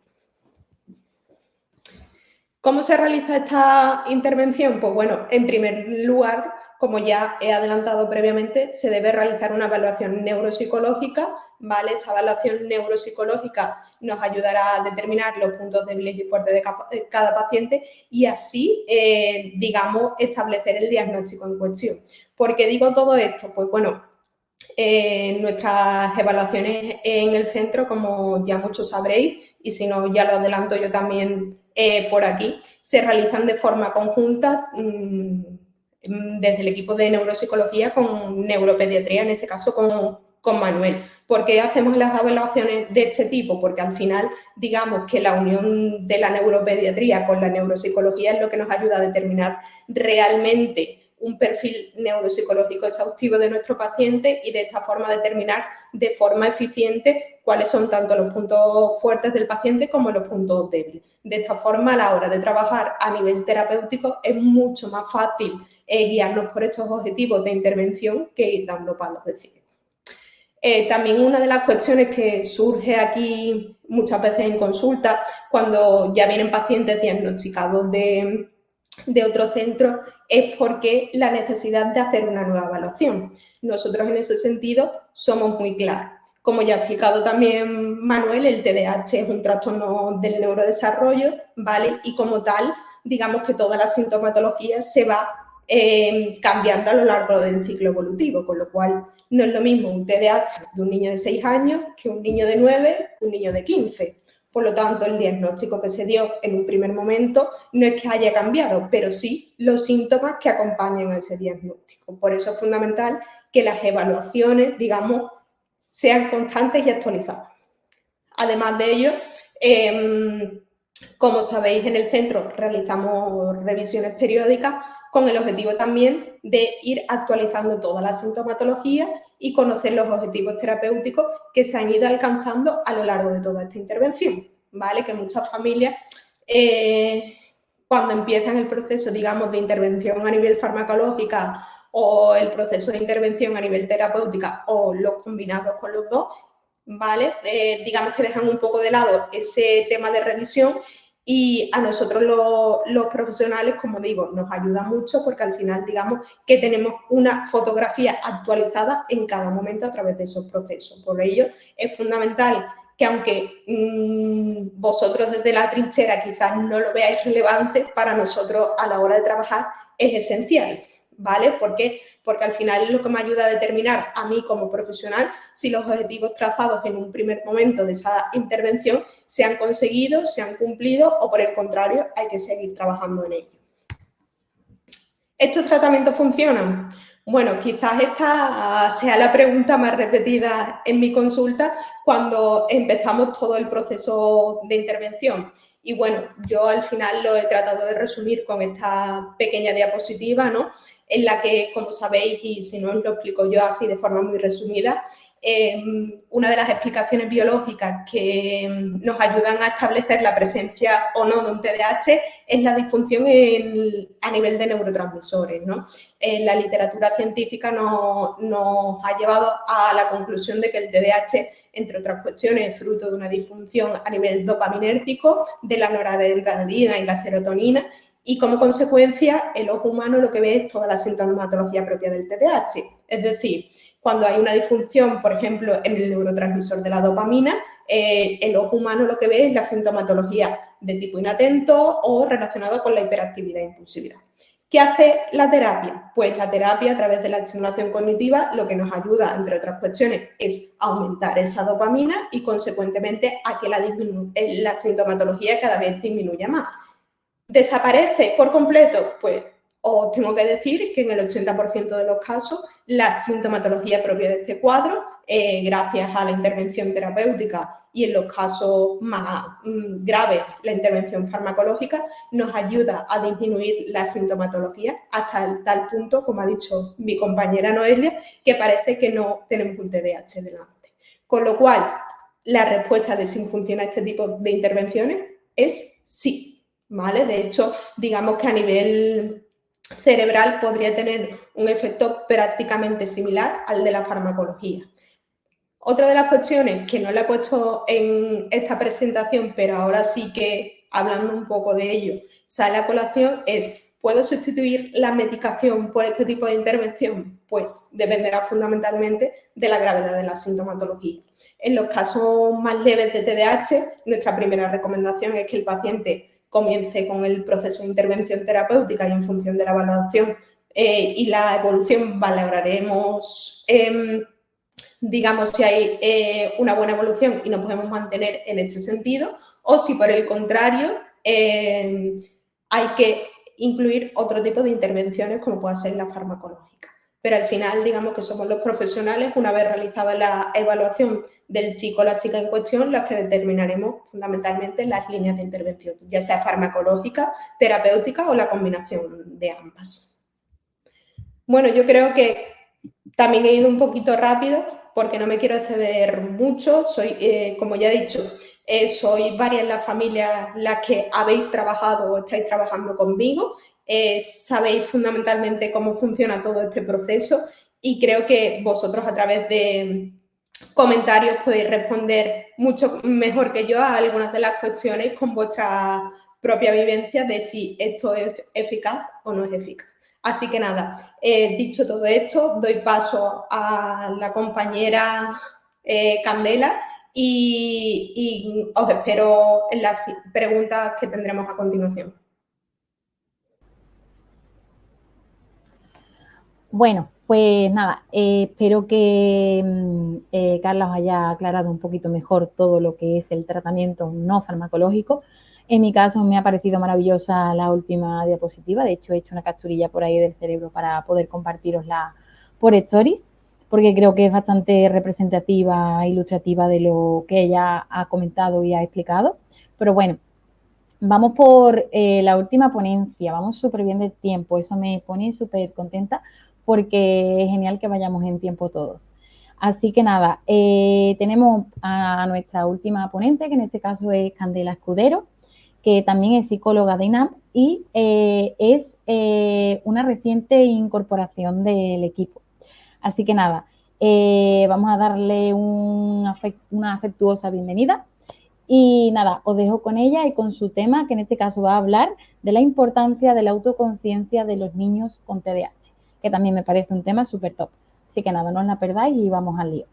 ¿Cómo se realiza esta intervención? Pues bueno, en primer lugar, como ya he adelantado previamente, se debe realizar una evaluación neuropsicológica, ¿vale? Esta evaluación neuropsicológica nos ayudará a determinar los puntos débiles y fuertes de cada paciente y así, digamos, establecer el diagnóstico en cuestión. ¿Por qué digo todo esto? Pues bueno, nuestras evaluaciones en el centro, como ya muchos sabréis, y si no ya lo adelanto yo también por aquí, se realizan de forma conjunta desde el equipo de neuropsicología con neuropediatría, en este caso con Manuel. ¿Por qué hacemos las evaluaciones de este tipo? Porque al final, digamos que la unión de la neuropediatría con la neuropsicología es lo que nos ayuda a determinar realmente un perfil neuropsicológico exhaustivo de nuestro paciente y de esta forma determinar de forma eficiente cuáles son tanto los puntos fuertes del paciente como los puntos débiles. De esta forma, a la hora de trabajar a nivel terapéutico es mucho más fácil guiarnos por estos objetivos de intervención que ir dando palos de ciego. También una de las cuestiones que surge aquí muchas veces en consulta, cuando ya vienen pacientes diagnosticados de otro centro, es porque la necesidad de hacer una nueva evaluación. Nosotros en ese sentido somos muy claros. Como ya ha explicado también Manuel, el TDAH es un trastorno del neurodesarrollo, ¿vale? Y como tal, digamos que toda la sintomatología se va cambiando a lo largo del ciclo evolutivo, con lo cual no es lo mismo un TDAH de un niño de 6 años que un niño de 9, que un niño de 15. Por lo tanto, el diagnóstico que se dio en un primer momento no es que haya cambiado, pero sí los síntomas que acompañan a ese diagnóstico. Por eso es fundamental que las evaluaciones, digamos, sean constantes y actualizadas. Además de ello, Como sabéis, en el centro realizamos revisiones periódicas con el objetivo también de ir actualizando toda la sintomatología y conocer los objetivos terapéuticos que se han ido alcanzando a lo largo de toda esta intervención, ¿vale? Que muchas familias, cuando empiezan el proceso, digamos, de intervención a nivel farmacológica o el proceso de intervención a nivel terapéutica o los combinados con los dos, ¿vale? Digamos que dejan un poco de lado ese tema de revisión y a nosotros los profesionales, como digo, nos ayuda mucho porque al final, digamos, que tenemos una fotografía actualizada en cada momento a través de esos procesos. Por ello, es fundamental que aunque vosotros desde la trinchera quizás no lo veáis relevante, para nosotros a la hora de trabajar es esencial, ¿vale? ¿Por qué? Porque al final es lo que me ayuda a determinar a mí como profesional si los objetivos trazados en un primer momento de esa intervención se han conseguido, se han cumplido o por el contrario hay que seguir trabajando en ello. ¿Estos tratamientos funcionan? Bueno, quizás esta sea la pregunta más repetida en mi consulta cuando empezamos todo el proceso de intervención. Y bueno, yo al final lo he tratado de resumir con esta pequeña diapositiva, ¿no? En la que, como sabéis, y si no os lo explico yo así de forma muy resumida, una de las explicaciones biológicas que nos ayudan a establecer la presencia o no de un TDAH es la disfunción a nivel de neurotransmisores, ¿no? La literatura científica nos ha llevado a la conclusión de que el TDAH, entre otras cuestiones, es fruto de una disfunción a nivel dopaminérgico de la noradrenalina y la serotonina y como consecuencia el ojo humano lo que ve es toda la sintomatología propia del TDAH, es decir, cuando hay una disfunción, por ejemplo, en el neurotransmisor de la dopamina, el ojo humano lo que ve es la sintomatología de tipo inatento o relacionada con la hiperactividad e impulsividad. ¿Qué hace la terapia? Pues la terapia, a través de la estimulación cognitiva, lo que nos ayuda, entre otras cuestiones, es aumentar esa dopamina y, consecuentemente, a que la sintomatología cada vez disminuya más. ¿Desaparece por completo? Pues os tengo que decir que en el 80% de los casos la sintomatología propia de este cuadro, gracias a la intervención terapéutica y en los casos más graves la intervención farmacológica, nos ayuda a disminuir la sintomatología hasta tal punto, como ha dicho mi compañera Noelia, que parece que no tenemos un TDAH delante. Con lo cual, la respuesta de si funciona este tipo de intervenciones es sí. ¿Vale? De hecho, digamos que a nivel cerebral podría tener un efecto prácticamente similar al de la farmacología. Otra de las cuestiones que no la he puesto en esta presentación, pero ahora sí que hablando un poco de ello, sale a colación, es ¿puedo sustituir la medicación por este tipo de intervención? Pues dependerá fundamentalmente de la gravedad de la sintomatología. En los casos más leves de TDAH, nuestra primera recomendación es que el paciente comience con el proceso de intervención terapéutica y en función de la evaluación y la evolución valoraremos, digamos, si hay una buena evolución y nos podemos mantener en este sentido o si por el contrario hay que incluir otro tipo de intervenciones como puede ser la farmacológica. Pero al final, digamos que somos los profesionales, una vez realizada la evaluación del chico o la chica en cuestión, las que determinaremos fundamentalmente las líneas de intervención, ya sea farmacológica, terapéutica o la combinación de ambas. Bueno, yo creo que también he ido un poquito rápido porque no me quiero exceder mucho. Soy, como ya he dicho, sois varias las familias las que habéis trabajado o estáis trabajando conmigo. Sabéis fundamentalmente cómo funciona todo este proceso y creo que vosotros a través de comentarios podéis responder mucho mejor que yo a algunas de las cuestiones con vuestra propia vivencia de si esto es eficaz o no es eficaz. Así que nada, dicho todo esto, doy paso a la compañera Candela y os espero en las preguntas que tendremos a continuación. Bueno, pues nada, espero que Carla os haya aclarado un poquito mejor todo lo que es el tratamiento no farmacológico. En mi caso me ha parecido maravillosa la última diapositiva, de hecho he hecho una capturilla por ahí del cerebro para poder compartirosla por Stories, porque creo que es bastante representativa, ilustrativa de lo que ella ha comentado y ha explicado. Pero bueno, Vamos por la última ponencia, vamos súper bien de tiempo, eso me pone súper contenta porque es genial que vayamos en tiempo todos. Así que nada, tenemos a nuestra última ponente, que en este caso es Candela Escudero, que también es psicóloga de INAP y es una reciente incorporación del equipo. Así que nada, vamos a darle una afectuosa bienvenida. Y nada, os dejo con ella y con su tema, que en este caso va a hablar de la importancia de la autoconciencia de los niños con TDAH, que también me parece un tema súper top. Así que nada, no os la perdáis y vamos al lío.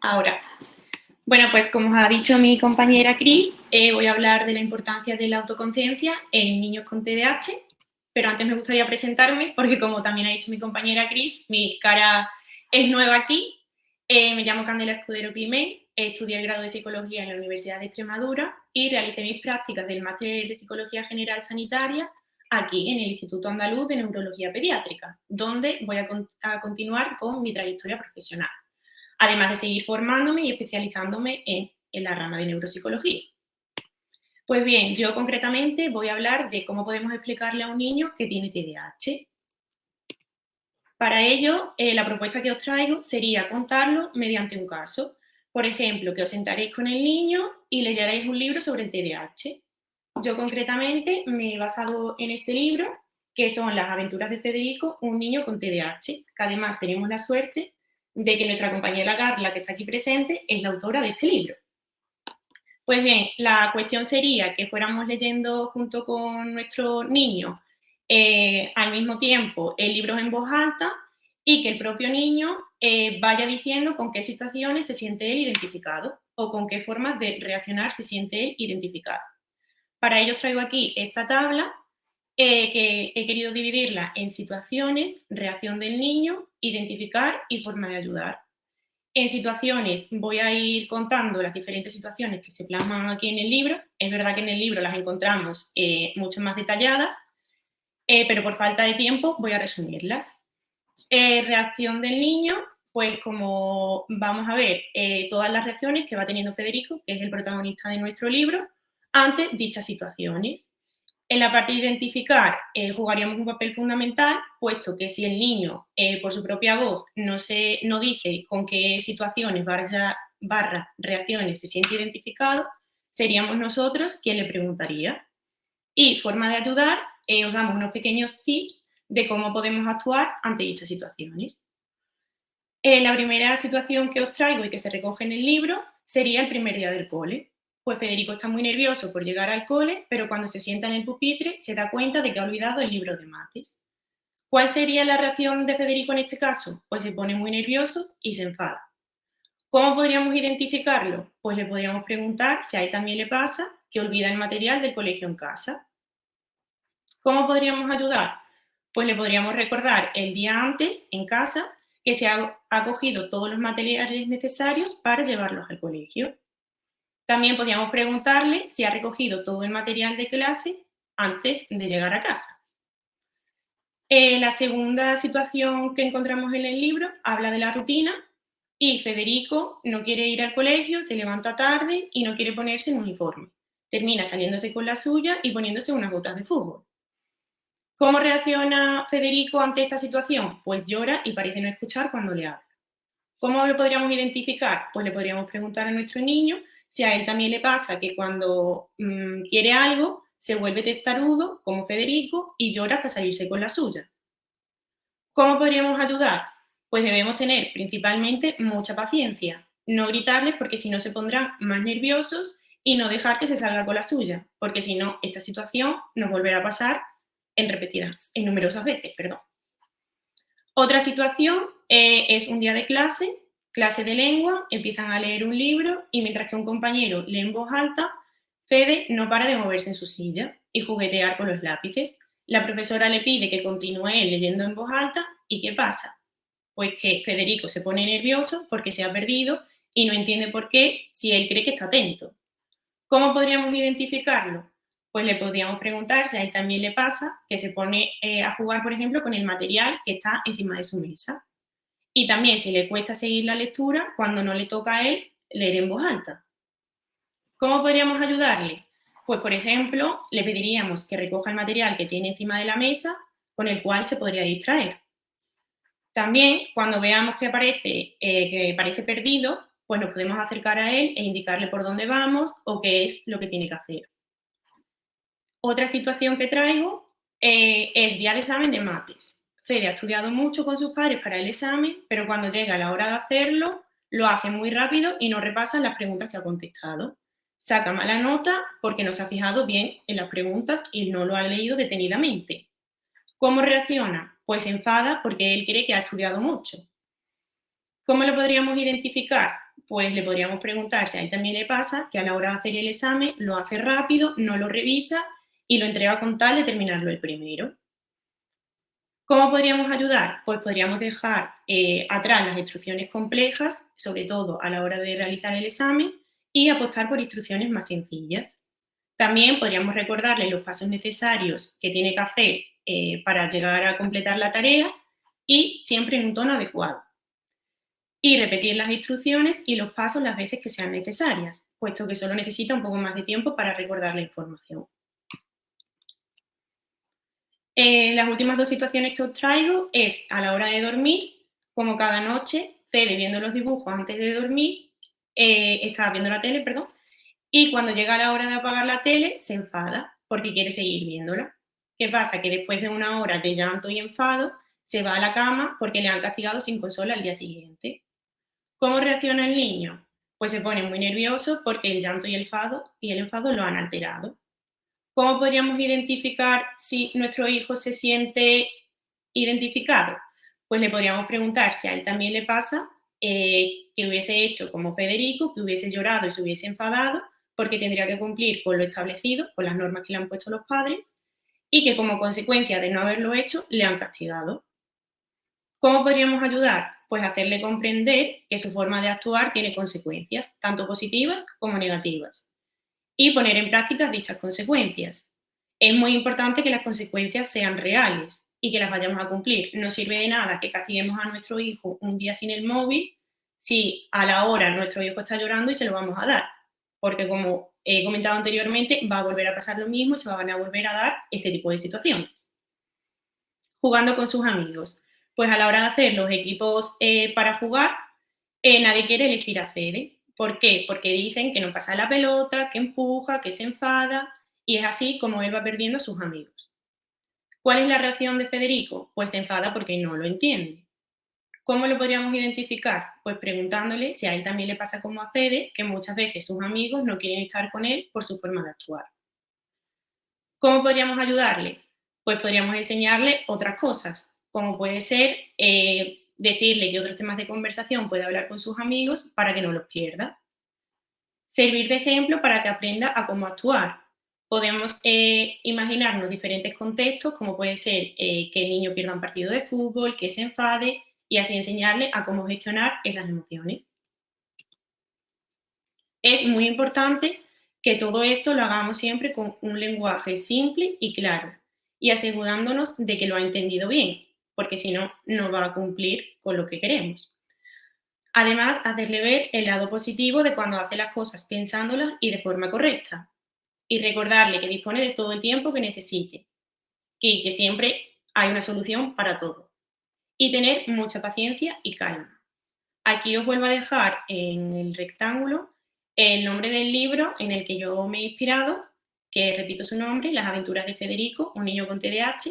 Ahora, bueno, pues como ha dicho mi compañera Cris, voy a hablar de la importancia de la autoconciencia en niños con TDAH, pero antes me gustaría presentarme porque como también ha dicho mi compañera Cris, mi cara es nueva aquí. Me llamo Candela Escudero Climent, estudié el grado de Psicología en la Universidad de Extremadura y realicé mis prácticas del Máster de Psicología General Sanitaria aquí en el Instituto Andaluz de Neurología Pediátrica, donde voy a continuar con mi trayectoria profesional, además de seguir formándome y especializándome en la rama de neuropsicología. Pues bien, yo concretamente voy a hablar de cómo podemos explicarle a un niño que tiene TDAH. Para ello, la propuesta que os traigo sería contarlo mediante un caso. Por ejemplo, que os sentaréis con el niño y leyerais un libro sobre el TDAH. Yo concretamente me he basado en este libro, que son Las aventuras de Federico, un niño con TDAH, que además tenemos la suerte de que nuestra compañera Carla, que está aquí presente, es la autora de este libro. Pues bien, la cuestión sería que fuéramos leyendo junto con nuestro niño al mismo tiempo el libro en voz alta y que el propio niño vaya diciendo con qué situaciones se siente él identificado o con qué formas de reaccionar se siente él identificado. Para ello os traigo aquí esta tabla que he querido dividirla en situaciones, reacción del niño, identificar y forma de ayudar. En situaciones voy a ir contando las diferentes situaciones que se plasman aquí en el libro. Es verdad que en el libro las encontramos mucho más detalladas, pero por falta de tiempo voy a resumirlas. Reacción del niño, pues como vamos a ver todas las reacciones que va teniendo Federico, que es el protagonista de nuestro libro, ante dichas situaciones. En la parte de identificar jugaríamos un papel fundamental, puesto que si el niño por su propia voz no dice con qué situaciones barra reacciones se siente identificado, seríamos nosotros quien le preguntaría. Y forma de ayudar, os damos unos pequeños tips de cómo podemos actuar ante dichas situaciones. La primera situación que os traigo y que se recoge en el libro sería el primer día del cole. Pues Federico está muy nervioso por llegar al cole, pero cuando se sienta en el pupitre se da cuenta de que ha olvidado el libro de mates. ¿Cuál sería la reacción de Federico en este caso? Pues se pone muy nervioso y se enfada. ¿Cómo podríamos identificarlo? Pues le podríamos preguntar si a él también le pasa que olvida el material del colegio en casa. ¿Cómo podríamos ayudar? Pues le podríamos recordar el día antes, en casa, que se ha cogido todos los materiales necesarios para llevarlos al colegio. También podríamos preguntarle si ha recogido todo el material de clase antes de llegar a casa. La segunda situación que encontramos en el libro habla de la rutina y Federico no quiere ir al colegio, se levanta tarde y no quiere ponerse en uniforme. Termina saliéndose con la suya y poniéndose unas botas de fútbol. ¿Cómo reacciona Federico ante esta situación? Pues llora y parece no escuchar cuando le habla. ¿Cómo lo podríamos identificar? Pues le podríamos preguntar a nuestro niño si a él también le pasa que cuando quiere algo se vuelve testarudo, como Federico, y llora hasta salirse con la suya. ¿Cómo podríamos ayudar? Pues debemos tener principalmente mucha paciencia, no gritarles porque si no se pondrán más nerviosos y no dejar que se salga con la suya, porque si no, esta situación nos volverá a pasar en numerosas veces. Otra situación es un día de clase de lengua, empiezan a leer un libro y mientras que un compañero lee en voz alta, Fede no para de moverse en su silla y juguetear con los lápices. La profesora le pide que continúe leyendo en voz alta y ¿qué pasa? Pues que Federico se pone nervioso porque se ha perdido y no entiende por qué si él cree que está atento. ¿Cómo podríamos identificarlo? Pues le podríamos preguntar si a él también le pasa que se pone a jugar, por ejemplo, con el material que está encima de su mesa. Y también si le cuesta seguir la lectura, cuando no le toca a él leer en voz alta. ¿Cómo podríamos ayudarle? Pues, por ejemplo, le pediríamos que recoja el material que tiene encima de la mesa con el cual se podría distraer. También, cuando veamos que parece perdido, pues nos podemos acercar a él e indicarle por dónde vamos o qué es lo que tiene que hacer. Otra situación que traigo es día de examen de mates. Fede ha estudiado mucho con sus padres para el examen, pero cuando llega la hora de hacerlo, lo hace muy rápido y no repasa las preguntas que ha contestado. Saca mala nota porque no se ha fijado bien en las preguntas y no lo ha leído detenidamente. ¿Cómo reacciona? Pues se enfada porque él cree que ha estudiado mucho. ¿Cómo lo podríamos identificar? Pues le podríamos preguntar si a él también le pasa que a la hora de hacer el examen lo hace rápido, no lo revisa y lo entrega con tal de terminarlo el primero. ¿Cómo podríamos ayudar? Pues podríamos dejar atrás las instrucciones complejas, sobre todo a la hora de realizar el examen, y apostar por instrucciones más sencillas. También podríamos recordarle los pasos necesarios que tiene que hacer para llegar a completar la tarea y siempre en un tono adecuado. Y repetir las instrucciones y los pasos las veces que sean necesarias, puesto que solo necesita un poco más de tiempo para recordar la información. Las últimas dos situaciones que os traigo es a la hora de dormir, como cada noche, Fede viendo los dibujos antes de dormir, estaba viendo la tele, perdón, y cuando llega la hora de apagar la tele se enfada porque quiere seguir viéndola. ¿Qué pasa? Que después de una hora de llanto y enfado se va a la cama porque le han castigado sin consola al día siguiente. ¿Cómo reacciona el niño? Pues se pone muy nervioso porque el llanto y el enfado lo han alterado. ¿Cómo podríamos identificar si nuestro hijo se siente identificado? Pues le podríamos preguntar si a él también le pasa que hubiese hecho como Federico, que hubiese llorado y se hubiese enfadado porque tendría que cumplir con lo establecido, con las normas que le han puesto los padres, y que como consecuencia de no haberlo hecho le han castigado. ¿Cómo podríamos ayudar? Pues hacerle comprender que su forma de actuar tiene consecuencias, tanto positivas como negativas, y poner en práctica dichas consecuencias. Es muy importante que las consecuencias sean reales y que las vayamos a cumplir. No sirve de nada que castiguemos a nuestro hijo un día sin el móvil si a la hora nuestro hijo está llorando y se lo vamos a dar, porque como he comentado anteriormente, va a volver a pasar lo mismo y se van a volver a dar este tipo de situaciones. Jugando con sus amigos. Pues a la hora de hacer los equipos para jugar, nadie quiere elegir a Fede. ¿Por qué? Porque dicen que no pasa la pelota, que empuja, que se enfada, y es así como él va perdiendo a sus amigos. ¿Cuál es la reacción de Federico? Pues se enfada porque no lo entiende. ¿Cómo lo podríamos identificar? Pues preguntándole si a él también le pasa como a Fede, que muchas veces sus amigos no quieren estar con él por su forma de actuar. ¿Cómo podríamos ayudarle? Pues podríamos enseñarle otras cosas, como puede ser decirle que otros temas de conversación puede hablar con sus amigos para que no los pierda. Servir de ejemplo para que aprenda a cómo actuar. Podemos imaginarnos diferentes contextos, como puede ser que el niño pierda un partido de fútbol, que se enfade, y así enseñarle a cómo gestionar esas emociones. Es muy importante que todo esto lo hagamos siempre con un lenguaje simple y claro, y asegurándonos de que lo ha entendido bien, porque si no, no va a cumplir con lo que queremos. Además, hacerle ver el lado positivo de cuando hace las cosas pensándolas y de forma correcta. Y recordarle que dispone de todo el tiempo que necesite, y que siempre hay una solución para todo. Y tener mucha paciencia y calma. Aquí os vuelvo a dejar en el rectángulo el nombre del libro en el que yo me he inspirado, que repito su nombre, Las aventuras de Federico, un niño con TDAH,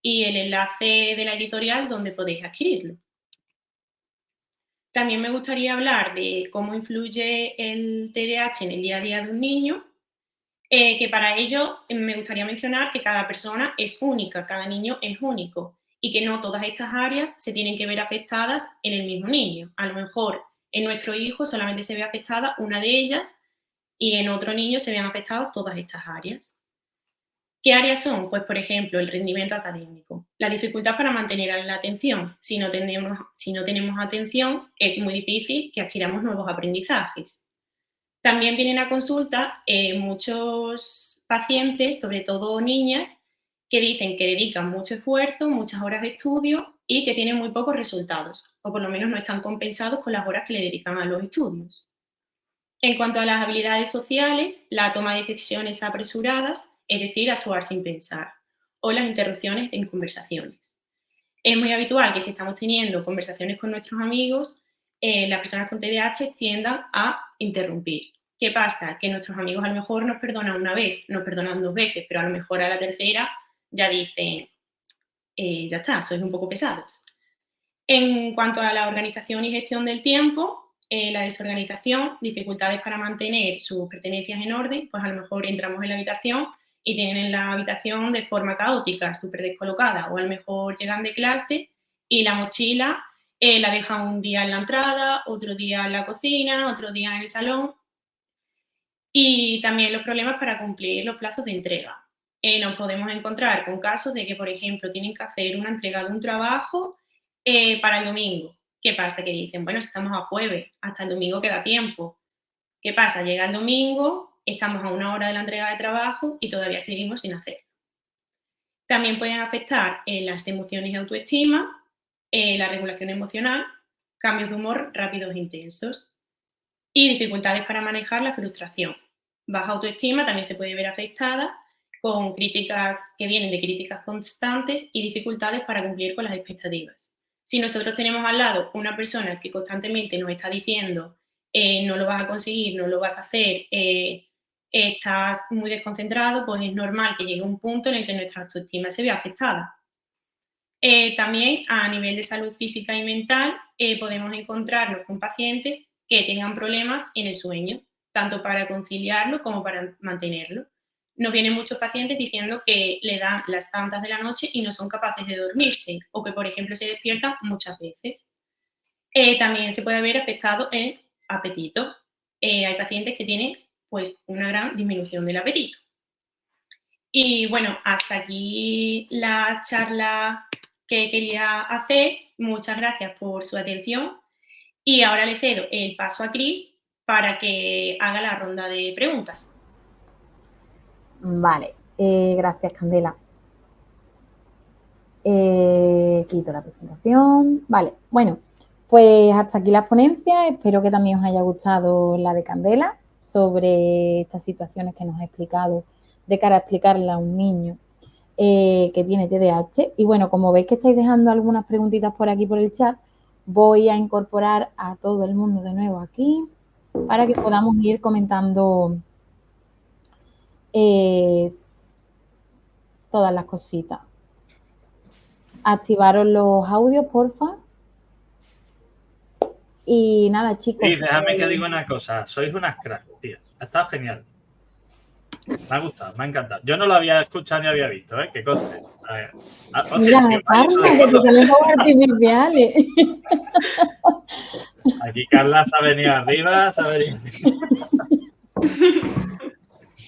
y el enlace de la editorial donde podéis adquirirlo. También me gustaría hablar de cómo influye el TDAH en el día a día de un niño, que para ello me gustaría mencionar que cada persona es única, cada niño es único y que no todas estas áreas se tienen que ver afectadas en el mismo niño. A lo mejor en nuestro hijo solamente se ve afectada una de ellas y en otro niño se ven afectadas todas estas áreas. ¿Qué áreas son? Pues, por ejemplo, el rendimiento académico, la dificultad para mantener la atención. Si no tenemos atención, es muy difícil que adquiramos nuevos aprendizajes. También vienen a consulta muchos pacientes, sobre todo niñas, que dicen que dedican mucho esfuerzo, muchas horas de estudio y que tienen muy pocos resultados, o por lo menos no están compensados con las horas que le dedican a los estudios. En cuanto a las habilidades sociales, la toma de decisiones apresuradas, es decir, actuar sin pensar, o las interrupciones en conversaciones. Es muy habitual que si estamos teniendo conversaciones con nuestros amigos, las personas con TDAH tiendan a interrumpir. ¿Qué pasa? Que nuestros amigos a lo mejor nos perdonan una vez, nos perdonan 2 veces, pero a lo mejor a la tercera ya dicen, ya está, sois un poco pesados. En cuanto a la organización y gestión del tiempo, la desorganización, dificultades para mantener sus pertenencias en orden, pues a lo mejor entramos en la habitación y tienen la habitación de forma caótica, súper descolocada, o a lo mejor llegan de clase y la mochila la dejan un día en la entrada, otro día en la cocina, otro día en el salón. Y también los problemas para cumplir los plazos de entrega. Nos podemos encontrar con casos de que, por ejemplo, tienen que hacer una entrega de un trabajo para el domingo. ¿Qué pasa? Que dicen, bueno, si estamos a jueves, hasta el domingo queda tiempo. ¿Qué pasa? Llega el domingo, estamos a 1 hora de la entrega de trabajo y todavía seguimos sin hacer. También pueden afectar las emociones y autoestima, la regulación emocional, cambios de humor rápidos e intensos y dificultades para manejar la frustración. Baja autoestima también se puede ver afectada con críticas que vienen de críticas constantes y dificultades para cumplir con las expectativas. Si nosotros tenemos al lado una persona que constantemente nos está diciendo no lo vas a conseguir, no lo vas a hacer, estás muy desconcentrado, pues es normal que llegue un punto en el que nuestra autoestima se vea afectada. También a nivel de salud física y mental podemos encontrarnos con pacientes que tengan problemas en el sueño, tanto para conciliarlo como para mantenerlo. Nos vienen muchos pacientes diciendo que le dan las tantas de la noche y no son capaces de dormirse, o que, por ejemplo, se despiertan muchas veces. También se puede ver afectado el apetito. Hay pacientes que tienen pues, una gran disminución del apetito. Y bueno, hasta aquí la charla que quería hacer. Muchas gracias por su atención. Y ahora le cedo el paso a Cris para que haga la ronda de preguntas. Vale, gracias, Candela. Quito la presentación. Vale, bueno, pues hasta aquí las ponencias. Espero que también os haya gustado la de Candela sobre estas situaciones que nos ha explicado de cara a explicarle a un niño que tiene TDAH. Y bueno, como veis que estáis dejando algunas preguntitas por aquí por el chat, voy a incorporar a todo el mundo de nuevo aquí para que podamos ir comentando todas las cositas. Activaros los audios, porfa. Y nada, chicos. Sí, déjame que diga una cosa. Sois unas cracks, tío. Ha estado genial. Me ha gustado, me ha encantado. Yo no lo había escuchado ni había visto, ¿eh? Que conste. A ver. Hostia, mira, Carla, que te salen los artificiales. Aquí Carla se ha venido arriba, se ha venido...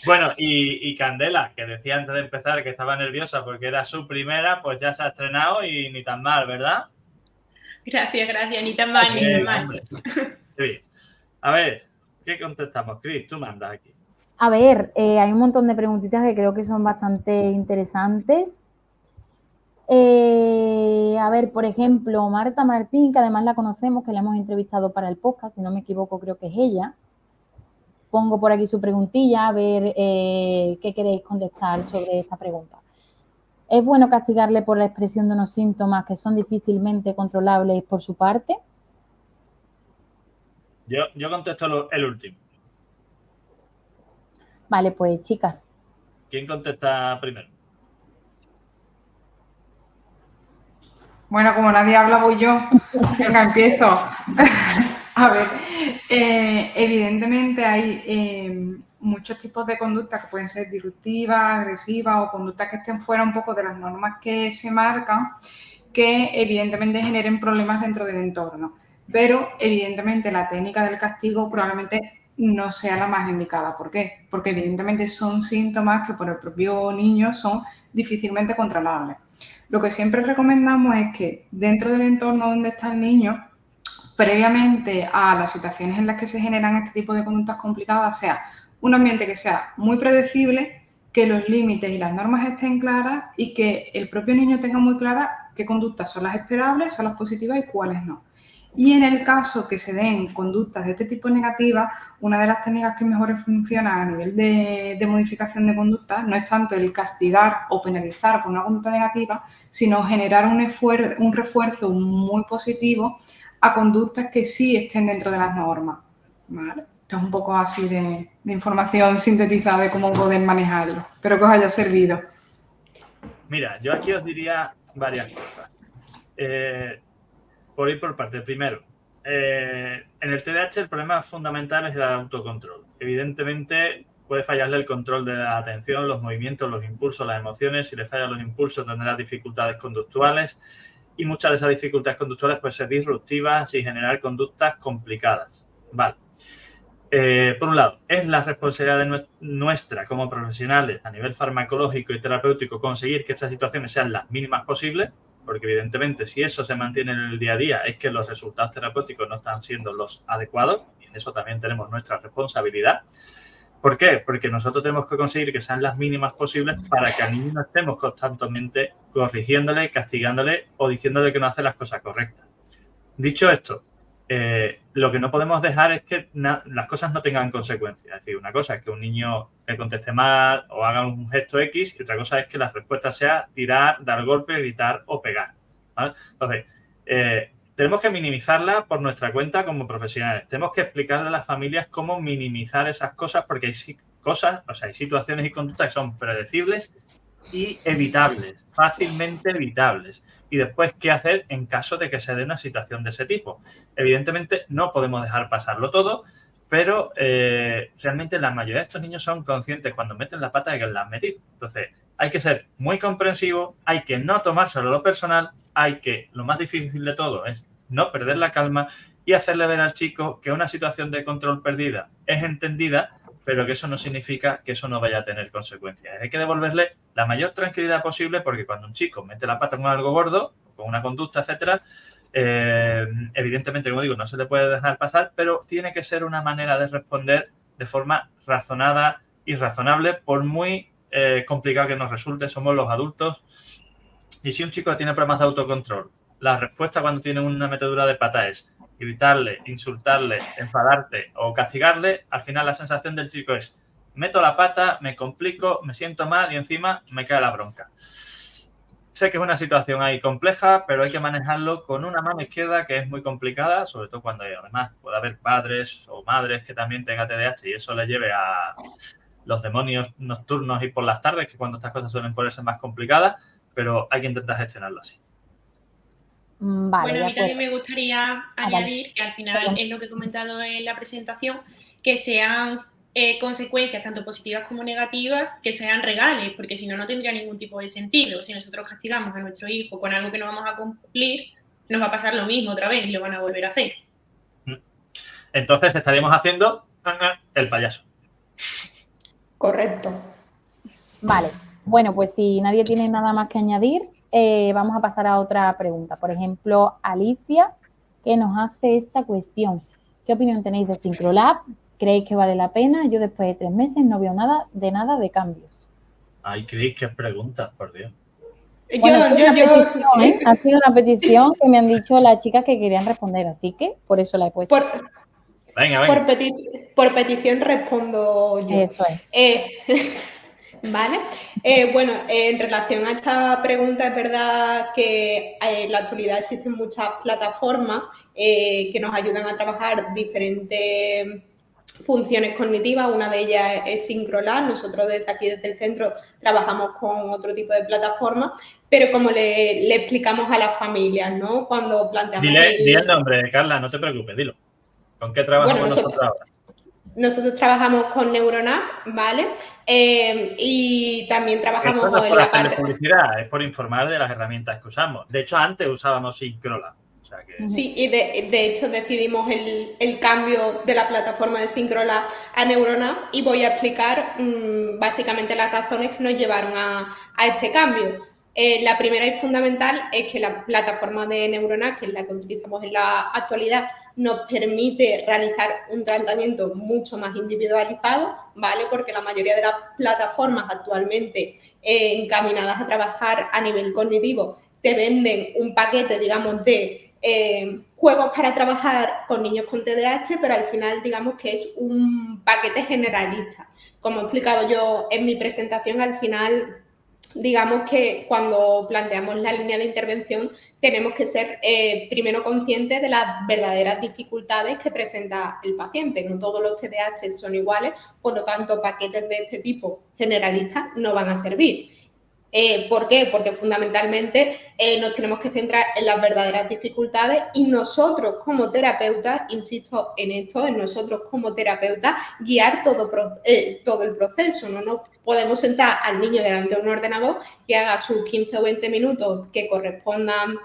Bueno, y Candela, que decía antes de empezar que estaba nerviosa porque era su primera, pues ya se ha estrenado y ni tan mal, ¿verdad? Gracias, ni tan mal, ni tan mal. Sí. A ver, ¿qué contestamos? Cris, tú mandas aquí. A ver, hay un montón de preguntitas que creo que son bastante interesantes. A ver, por ejemplo, Marta Martín, que además la conocemos, que la hemos entrevistado para el podcast, si no me equivoco, creo que es ella. Pongo por aquí su preguntilla, a ver qué queréis contestar sobre esta pregunta. ¿Es bueno castigarle por la expresión de unos síntomas que son difícilmente controlables por su parte? Yo contesto el último. Vale, pues chicas. ¿Quién contesta primero? Bueno, como nadie habla, voy yo. Venga, empiezo. A ver, evidentemente hay muchos tipos de conductas que pueden ser disruptivas, agresivas o conductas que estén fuera un poco de las normas que se marcan, que evidentemente generen problemas dentro del entorno. Pero evidentemente la técnica del castigo probablemente no sea la más indicada. ¿Por qué? Porque evidentemente son síntomas que por el propio niño son difícilmente controlables. Lo que siempre recomendamos es que dentro del entorno donde está el niño, previamente a las situaciones en las que se generan este tipo de conductas complicadas, sea un ambiente que sea muy predecible, que los límites y las normas estén claras y que el propio niño tenga muy clara qué conductas son las esperables, son las positivas y cuáles no. Y en el caso que se den conductas de este tipo negativas, una de las técnicas que mejor funciona a nivel de modificación de conducta no es tanto el castigar o penalizar por una conducta negativa, sino generar un refuerzo muy positivo a conductas que sí estén dentro de las normas, ¿vale? Esto es un poco así de información sintetizada de cómo poder manejarlo. Espero que os haya servido. Mira, yo aquí os diría varias cosas. Por ir por parte. Primero, en el TDAH el problema fundamental es el autocontrol. Evidentemente puede fallarle el control de la atención, los movimientos, los impulsos, las emociones. Si le fallan los impulsos tendrá dificultades conductuales y muchas de esas dificultades conductuales pueden ser disruptivas y generar conductas complicadas. Vale. Por un lado, es la responsabilidad nuestra como profesionales a nivel farmacológico y terapéutico conseguir que estas situaciones sean las mínimas posibles, porque evidentemente si eso se mantiene en el día a día es que los resultados terapéuticos no están siendo los adecuados y en eso también tenemos nuestra responsabilidad. ¿Por qué? Porque nosotros tenemos que conseguir que sean las mínimas posibles para que al niño no estemos constantemente corrigiéndole, castigándole o diciéndole que no hace las cosas correctas. Dicho esto, lo que no podemos dejar es que las cosas no tengan consecuencias. Es decir, una cosa es que un niño le conteste mal o haga un gesto X y otra cosa es que la respuesta sea tirar, dar golpes, gritar o pegar, ¿vale? Entonces, tenemos que minimizarla por nuestra cuenta como profesionales. Tenemos que explicarle a las familias cómo minimizar esas cosas porque hay cosas, o sea, hay situaciones y conductas que son predecibles y evitables, fácilmente evitables. Y después, ¿qué hacer en caso de que se dé una situación de ese tipo? Evidentemente, no podemos dejar pasarlo todo, pero realmente la mayoría de estos niños son conscientes cuando meten la pata de que la han metido. Entonces, hay que ser muy comprensivo, hay que no tomárselo a lo personal, lo más difícil de todo es no perder la calma y hacerle ver al chico que una situación de control perdida es entendida, pero que eso no significa que eso no vaya a tener consecuencias. Hay que devolverle la mayor tranquilidad posible porque cuando un chico mete la pata con algo gordo, con una conducta, etcétera, evidentemente, como digo, no se le puede dejar pasar, pero tiene que ser una manera de responder de forma razonada y razonable, por muy complicado que nos resulte. Somos los adultos y si un chico tiene problemas de autocontrol, la respuesta cuando tiene una metedura de pata es gritarle, insultarle, enfadarte o castigarle, al final la sensación del chico es meto la pata, me complico, me siento mal y encima me cae la bronca. Sé que es una situación ahí compleja, pero hay que manejarlo con una mano izquierda que es muy complicada, sobre todo cuando además puede haber padres o madres que también tengan TDAH y eso le lleve a los demonios nocturnos y por las tardes, que cuando estas cosas suelen ponerse más complicadas, pero hay que intentar gestionarlo así. Vale, bueno, a mí también me gustaría añadir que al final es lo que he comentado en la presentación, que sean consecuencias tanto positivas como negativas, que sean regales, porque si no, no tendría ningún tipo de sentido. Si nosotros castigamos a nuestro hijo con algo que no vamos a cumplir, nos va a pasar lo mismo otra vez y lo van a volver a hacer. Entonces estaríamos haciendo el payaso. Correcto. Vale, bueno, pues si nadie tiene nada más que añadir, vamos a pasar a otra pregunta. Por ejemplo, Alicia, que nos hace esta cuestión. ¿Qué opinión tenéis de Syncrolab? ¿Creéis que vale la pena? Yo después de 3 meses no veo nada de cambios. Ay, Cris, qué preguntas, por Dios. Bueno, ha sido una petición que me han dicho las chicas que querían responder, así que por eso la he puesto. Venga. Por petición respondo yo. Eso es. Vale. Bueno, en relación a esta pregunta, es verdad que en la actualidad existen muchas plataformas que nos ayudan a trabajar diferentes funciones cognitivas. Una de ellas es Syncrolab. Nosotros desde aquí, desde el centro, trabajamos con otro tipo de plataformas, pero como le explicamos a las familias, ¿no? Cuando planteamos... Di el nombre, Carla, no te preocupes, dilo. ¿Con qué trabajamos nosotros ahora? Nosotros trabajamos con Neuronap, ¿vale? Y también trabajamos esto no es en por la hacerle parte... publicidad, es por informar de las herramientas que usamos. De hecho, antes usábamos Syncrolab. O sea que... Sí, y de hecho decidimos el cambio de la plataforma de Syncrolab a Neuronap y voy a explicar básicamente las razones que nos llevaron a este cambio. La primera y fundamental es que la plataforma de Neuronap, que es la que utilizamos en la actualidad, nos permite realizar un tratamiento mucho más individualizado, ¿vale? Porque la mayoría de las plataformas actualmente encaminadas a trabajar a nivel cognitivo te venden un paquete, digamos, de juegos para trabajar con niños con TDAH, pero al final, digamos que es un paquete generalista. Como he explicado yo en mi presentación, al final, digamos que cuando planteamos la línea de intervención tenemos que ser primero conscientes de las verdaderas dificultades que presenta el paciente. No todos los TDAH son iguales, por lo tanto, paquetes de este tipo generalistas no van a servir. ¿Por qué? Porque fundamentalmente nos tenemos que centrar en las verdaderas dificultades y nosotros como terapeutas, insisto en esto, en nosotros como terapeutas, guiar todo el proceso. No nos podemos sentar al niño delante de un ordenador que haga sus 15 o 20 minutos que correspondan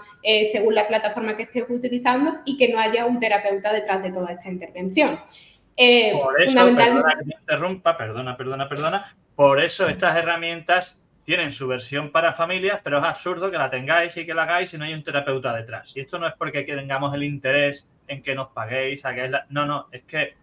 según la plataforma que estés utilizando y que no haya un terapeuta detrás de toda esta intervención. Por eso, perdona que me interrumpa, perdona. Por eso estas herramientas tienen su versión para familias, pero es absurdo que la tengáis y que la hagáis si no hay un terapeuta detrás. Y esto no es porque tengamos el interés en que nos paguéis, no, es que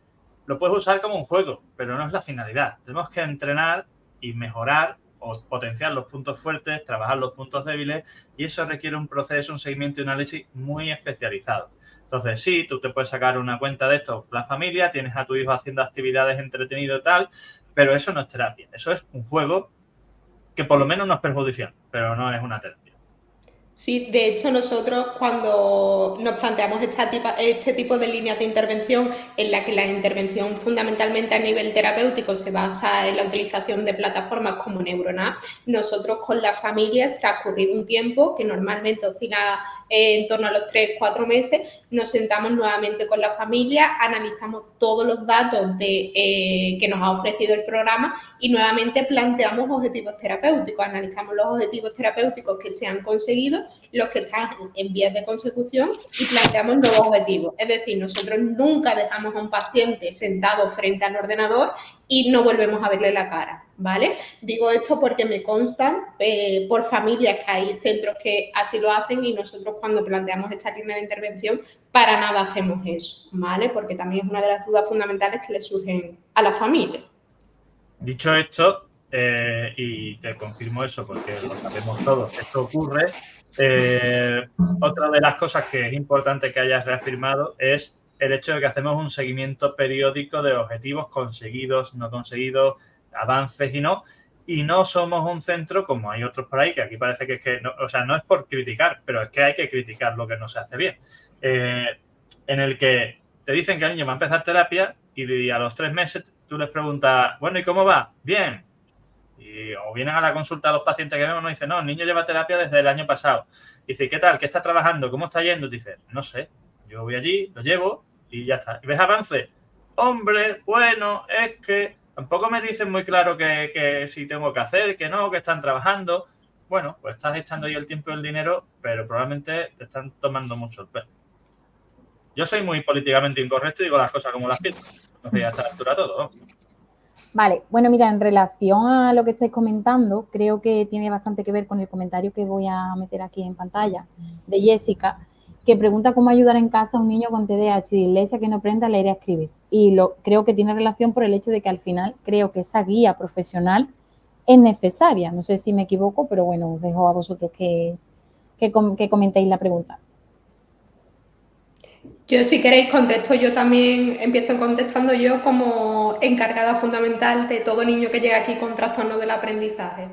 lo puedes usar como un juego, pero no es la finalidad. Tenemos que entrenar y mejorar o potenciar los puntos fuertes, trabajar los puntos débiles, y eso requiere un proceso, un seguimiento y un análisis muy especializado. Entonces, sí, tú te puedes sacar una cuenta de esto, la familia, tienes a tu hijo haciendo actividades entretenidas y tal, pero eso no es terapia, eso es un juego que por lo menos no es perjudicial, pero no es una terapia. Sí, de hecho nosotros cuando nos planteamos este tipo de líneas de intervención en la que la intervención fundamentalmente a nivel terapéutico se basa en la utilización de plataformas como Neuronat, nosotros con las familias, transcurrido un tiempo que normalmente oscila en torno a los 3-4 meses, nos sentamos nuevamente con la familia, analizamos todos los datos que nos ha ofrecido el programa y nuevamente planteamos objetivos terapéuticos, analizamos los objetivos terapéuticos que se han conseguido, los que están en vías de consecución y planteamos nuevos objetivos. Es decir, nosotros nunca dejamos a un paciente sentado frente al ordenador y no volvemos a verle la cara, ¿vale? Digo esto porque me consta por familias que hay centros que así lo hacen y nosotros cuando planteamos esta línea de intervención para nada hacemos eso, ¿vale? Porque también es una de las dudas fundamentales que le surgen a la familia. Dicho esto, y te confirmo eso porque lo sabemos todos, esto ocurre. Otra de las cosas que es importante que hayas reafirmado es el hecho de que hacemos un seguimiento periódico de objetivos conseguidos, no conseguidos, avances y no somos un centro como hay otros por ahí, que aquí parece que es que, no, o sea, no es por criticar, pero es que hay que criticar lo que no se hace bien. En el que te dicen que el niño va a empezar terapia y a los 3 meses tú les preguntas, bueno, ¿y cómo va? Bien. O vienen a la consulta los pacientes que vemos y nos dicen, no, el niño lleva terapia desde el año pasado. Dice, ¿qué tal? ¿Qué está trabajando? ¿Cómo está yendo? Dice, no sé, yo voy allí, lo llevo y ya está. ¿Y ves avance? Hombre, bueno, es que tampoco me dicen muy claro que si tengo que hacer, que no, que están trabajando. Bueno, pues estás echando ahí el tiempo y el dinero, pero probablemente te están tomando mucho el pelo. Yo soy muy políticamente incorrecto y digo las cosas como las pienso. Entonces ya a esta altura todo, ¿no? Vale, bueno, mira, en relación a lo que estáis comentando, creo que tiene bastante que ver con el comentario que voy a meter aquí en pantalla de Jessica, que pregunta cómo ayudar en casa a un niño con TDAH y dislexia que no aprenda a leer y a escribir. Y creo que tiene relación por el hecho de que al final creo que esa guía profesional es necesaria. No sé si me equivoco, pero bueno, os dejo a vosotros que comentéis la pregunta. Yo, si queréis, contesto yo también, empiezo contestando yo como encargada fundamental de todo niño que llega aquí con trastorno del aprendizaje.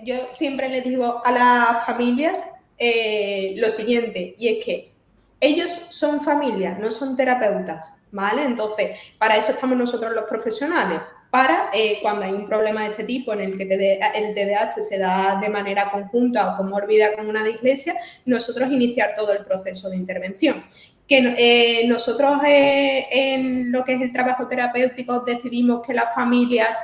Yo siempre les digo a las familias lo siguiente, y es que ellos son familias, no son terapeutas, ¿vale? Entonces, para eso estamos nosotros los profesionales, para cuando hay un problema de este tipo en el que el TDAH se da de manera conjunta o comórbida con una dislexia, nosotros iniciar todo el proceso de intervención. Que nosotros en lo que es el trabajo terapéutico decidimos que las familias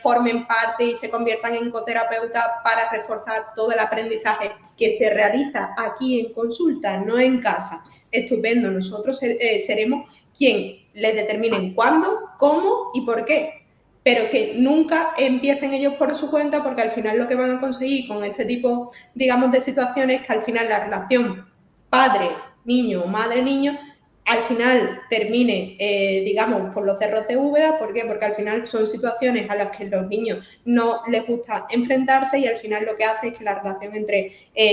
formen parte y se conviertan en coterapeutas para reforzar todo el aprendizaje que se realiza aquí en consulta, no en casa. Estupendo, nosotros seremos quien les determinen cuándo, cómo y por qué, pero que nunca empiecen ellos por su cuenta, porque al final lo que van a conseguir con este tipo, digamos, de situaciones es que al final la relación padre-niño o madre-niño al final termine, digamos, por los cerros de Úbeda. ¿Por qué? Porque al final son situaciones a las que los niños no les gusta enfrentarse y al final lo que hace es que la relación entre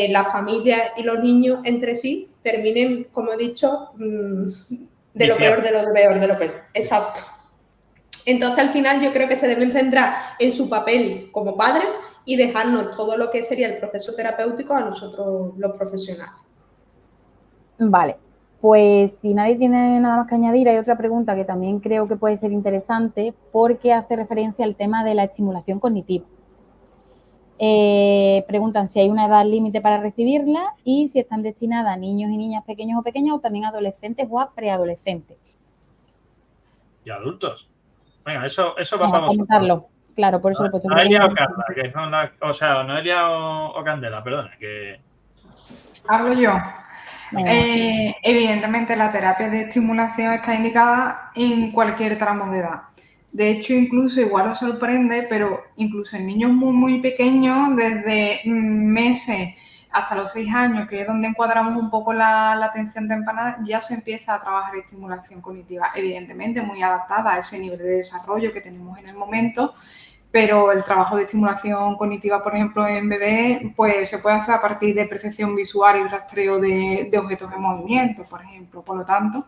la familia y los niños entre sí terminen, como he dicho, de lo peor, de lo peor, de lo peor. Exacto. Entonces, al final, yo creo que se deben centrar en su papel como padres y dejarnos todo lo que sería el proceso terapéutico a nosotros, los profesionales. Vale, pues si nadie tiene nada más que añadir, hay otra pregunta que también creo que puede ser interesante porque hace referencia al tema de la estimulación cognitiva. Preguntan si hay una edad límite para recibirla y si están destinadas a niños y niñas pequeños o pequeñas o también adolescentes o a preadolescentes. Y adultos. Venga, eso va Vamos para a comentarlo. Claro, por eso lo he puesto. Noelia o Carla, que son o sea, Noelia o Candela, perdona, que... Hablo yo. Evidentemente la terapia de estimulación está indicada en cualquier tramo de edad. De hecho, incluso igual os sorprende, pero incluso en niños muy, muy pequeños, desde meses hasta los 6 años, que es donde encuadramos un poco la atención temprana, ya se empieza a trabajar estimulación cognitiva, evidentemente muy adaptada a ese nivel de desarrollo que tenemos en el momento, pero el trabajo de estimulación cognitiva, por ejemplo, en bebés, pues se puede hacer a partir de percepción visual y rastreo de objetos en movimiento, por ejemplo. Por lo tanto,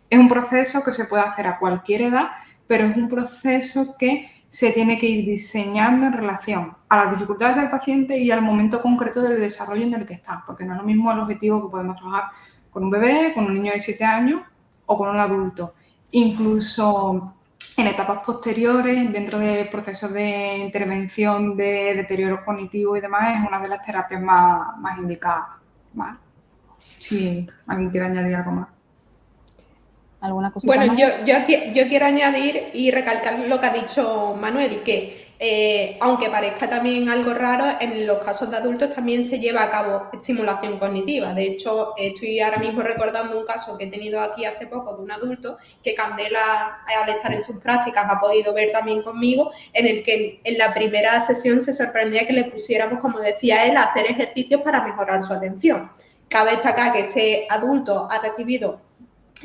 es un proceso que se puede hacer a cualquier edad, pero es un proceso que se tiene que ir diseñando en relación a las dificultades del paciente y al momento concreto del desarrollo en el que está, porque no es lo mismo el objetivo que podemos trabajar con un bebé, con un niño de 7 años o con un adulto. Incluso en etapas posteriores, dentro de procesos de intervención de deterioro cognitivo y demás, es una de las terapias más indicadas. ¿Vale? Si alguien quiere añadir algo más. ¿Alguna cosa? Bueno, yo quiero añadir y recalcar lo que ha dicho Manuel, que aunque parezca también algo raro, en los casos de adultos también se lleva a cabo estimulación cognitiva. De hecho, estoy ahora mismo recordando un caso que he tenido aquí hace poco de un adulto que Candela, al estar en sus prácticas, ha podido ver también conmigo, en el que en la primera sesión se sorprendía que le pusiéramos, como decía él, a hacer ejercicios para mejorar su atención. Cabe destacar que este adulto ha recibido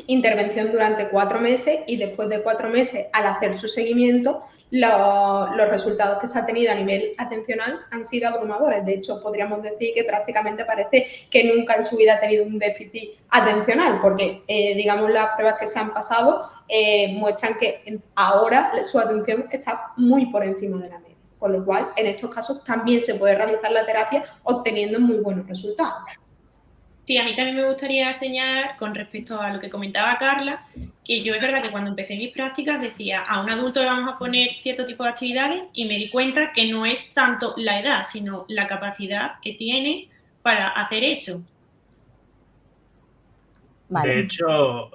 intervención durante 4 meses y después de 4 meses, al hacer su seguimiento, los resultados que se ha tenido a nivel atencional han sido abrumadores. De hecho, podríamos decir que prácticamente parece que nunca en su vida ha tenido un déficit atencional, porque, digamos, las pruebas que se han pasado muestran que ahora su atención está muy por encima de la media. Con lo cual, en estos casos también se puede realizar la terapia obteniendo muy buenos resultados. Sí, a mí también me gustaría señalar, con respecto a lo que comentaba Carla, que yo es verdad que cuando empecé mis prácticas decía, a un adulto le vamos a poner cierto tipo de actividades y me di cuenta que no es tanto la edad, sino la capacidad que tiene para hacer eso. Vale. De hecho,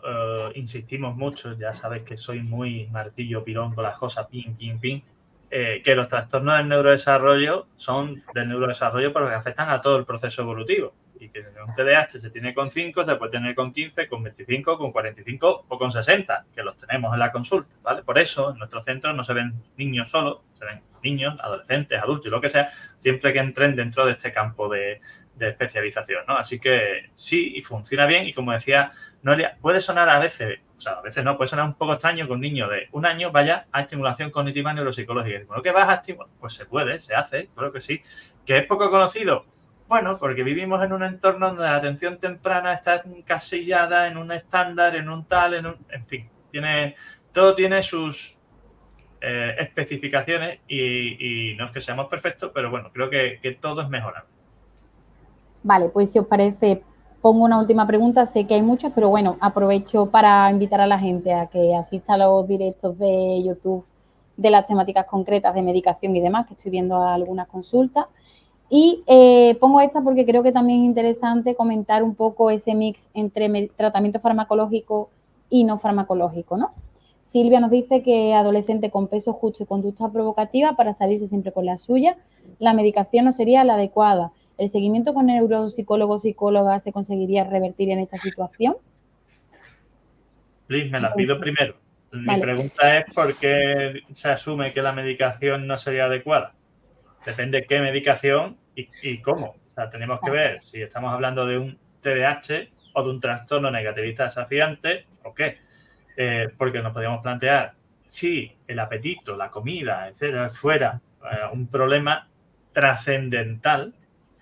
insistimos mucho, ya sabéis que soy muy martillo pilón con las cosas, pin, que los trastornos del neurodesarrollo son del neurodesarrollo pero que afectan a todo el proceso evolutivo. Y que un TDAH se tiene con 5, se puede tener con 15, con 25, con 45 o con 60, que los tenemos en la consulta, ¿vale? Por eso en nuestros centros no se ven niños solos, se ven niños, adolescentes, adultos y lo que sea, siempre que entren dentro de este campo de especialización, ¿no? Así que sí, y funciona bien y como decía Noelia, puede sonar a veces, o sea, a veces no, puede sonar un poco extraño que un niño de 1 año vaya a estimulación cognitiva neuropsicológica. Bueno, ¿qué vas a estimular? Pues se puede, se hace, claro que sí. ¿Que es poco conocido? Bueno, porque vivimos en un entorno donde la atención temprana está encasillada en un estándar, en un tal, en fin, todo tiene sus especificaciones y no es que seamos perfectos, pero bueno, creo que todo es mejorable. Vale, pues si os parece, pongo una última pregunta. Sé que hay muchas, pero bueno, aprovecho para invitar a la gente a que asista a los directos de YouTube de las temáticas concretas de medicación y demás, que estoy viendo algunas consultas. Y pongo esta porque creo que también es interesante comentar un poco ese mix entre tratamiento farmacológico y no farmacológico, ¿no? Silvia nos dice que adolescente con peso justo y conducta provocativa para salirse siempre con la suya, la medicación no sería la adecuada. ¿El seguimiento con neuropsicólogo o psicóloga se conseguiría revertir en esta situación? Liz, me la pido primero. Mi pregunta es ¿por qué se asume que la medicación no sería adecuada? Depende qué medicación y cómo. O sea, tenemos que ver si estamos hablando de un TDAH o de un trastorno negativista desafiante, ¿o qué? Porque nos podríamos plantear si el apetito, la comida, etcétera, fuera un problema trascendental,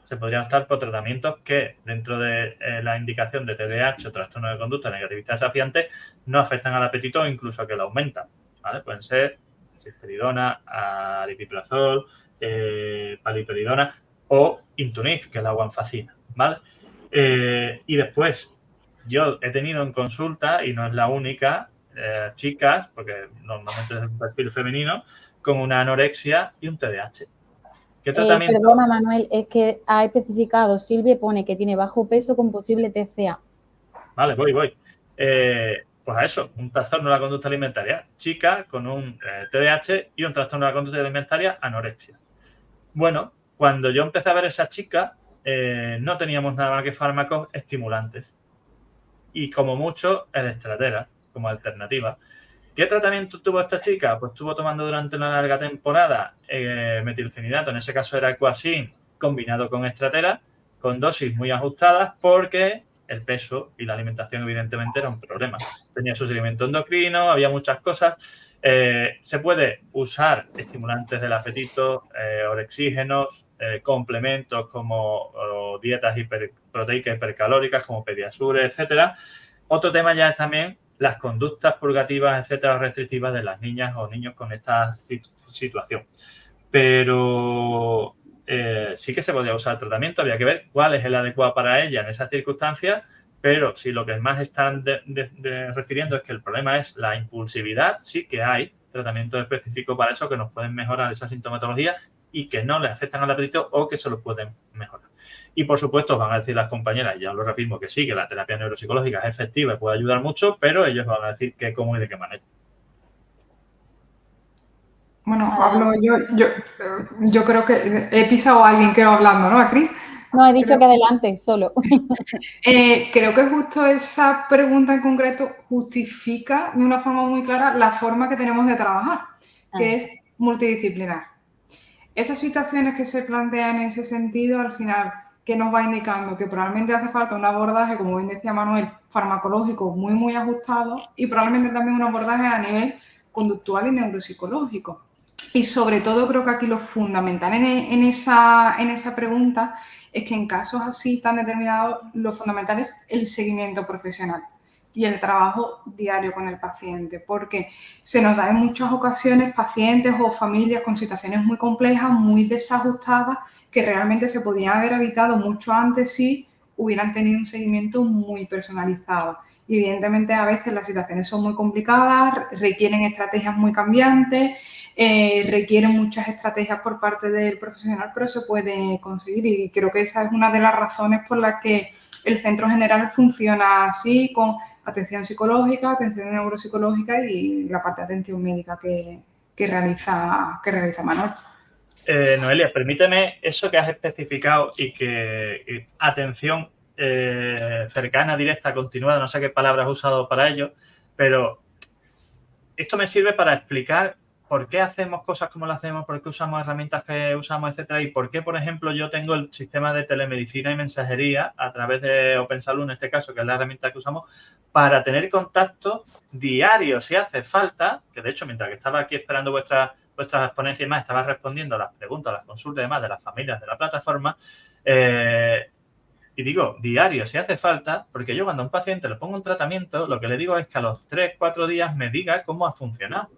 se podría optar por tratamientos que, dentro de la indicación de TDAH o trastorno de conducta negativista desafiante, no afectan al apetito o incluso que lo aumentan, ¿vale? Pueden ser risperidona, aripiprazol, paliperidona o Intunif, que es la guanfacina, ¿vale? Y después, yo he tenido en consulta, y no es la única, chicas, porque normalmente es un perfil femenino, con una anorexia y un TDAH. ¿Qué tratamiento? Perdona, Manuel, es que ha especificado, Silvia pone que tiene bajo peso con posible TCA. Vale, voy. Pues a eso, un trastorno de la conducta alimentaria. Chica con un TDAH y un trastorno de la conducta alimentaria, anorexia. Bueno, cuando yo empecé a ver a esa chica, no teníamos nada más que fármacos estimulantes. Y como mucho, el estratera como alternativa. ¿Qué tratamiento tuvo esta chica? Pues estuvo tomando durante una larga temporada metilfenidato, en ese caso era Equasin, combinado con estratera, con dosis muy ajustadas, porque el peso y la alimentación evidentemente era un problema. Tenía su seguimiento endocrino, había muchas cosas. Se puede usar estimulantes del apetito, orexígenos, complementos como dietas proteicas hipercalóricas como Pediasure, etcétera. Otro tema ya es también las conductas purgativas, etcétera, restrictivas de las niñas o niños con esta situación. Pero sí que se podía usar el tratamiento, había que ver cuál es el adecuado para ella en esas circunstancias, pero si lo que más están refiriendo es que el problema es la impulsividad, sí que hay tratamientos específicos para eso que nos pueden mejorar esa sintomatología y que no le afectan al apetito o que se lo pueden mejorar. Y, por supuesto, van a decir las compañeras, ya os lo reafirmo, que sí, que la terapia neuropsicológica es efectiva y puede ayudar mucho, pero ellos van a decir que cómo y de qué manera. Bueno, hablo yo creo que he pisado a alguien, creo, hablando, ¿no? ¿A Cris? No, he dicho que adelante, solo. Creo que justo esa pregunta en concreto justifica de una forma muy clara la forma que tenemos de trabajar, que es multidisciplinar. Esas situaciones que se plantean en ese sentido, al final, ¿qué nos va indicando? Que probablemente hace falta un abordaje, como bien decía Manuel, farmacológico muy ajustado y probablemente también un abordaje a nivel conductual y neuropsicológico. Y sobre todo creo que aquí lo fundamental en esa pregunta es que en casos así tan determinados lo fundamental es el seguimiento profesional y el trabajo diario con el paciente, porque se nos da en muchas ocasiones pacientes o familias con situaciones muy complejas, muy desajustadas, que realmente se podían haber evitado mucho antes si hubieran tenido un seguimiento muy personalizado. Y evidentemente a veces las situaciones son muy complicadas, requieren estrategias muy cambiantes, requieren muchas estrategias por parte del profesional, pero se puede conseguir y creo que esa es una de las razones por las que el centro general funciona así, con atención psicológica, atención neuropsicológica y la parte de atención médica que realiza Manuel. Noelia, permíteme eso que has especificado y que atención cercana, directa, continuada, no sé qué palabras has usado para ello, pero esto me sirve para explicar por qué hacemos cosas como las hacemos, por qué usamos herramientas que usamos, etcétera, y por qué, por ejemplo, yo tengo el sistema de telemedicina y mensajería a través de OpenSalud, en este caso, que es la herramienta que usamos, para tener contacto diario si hace falta, que de hecho, mientras que estaba aquí esperando vuestras exponencias y más, estaba respondiendo a las preguntas, a las consultas y demás de las familias de la plataforma, y digo, diario, si hace falta, porque yo cuando a un paciente le pongo un tratamiento, lo que le digo es que a los 3-4 días me diga cómo ha funcionado.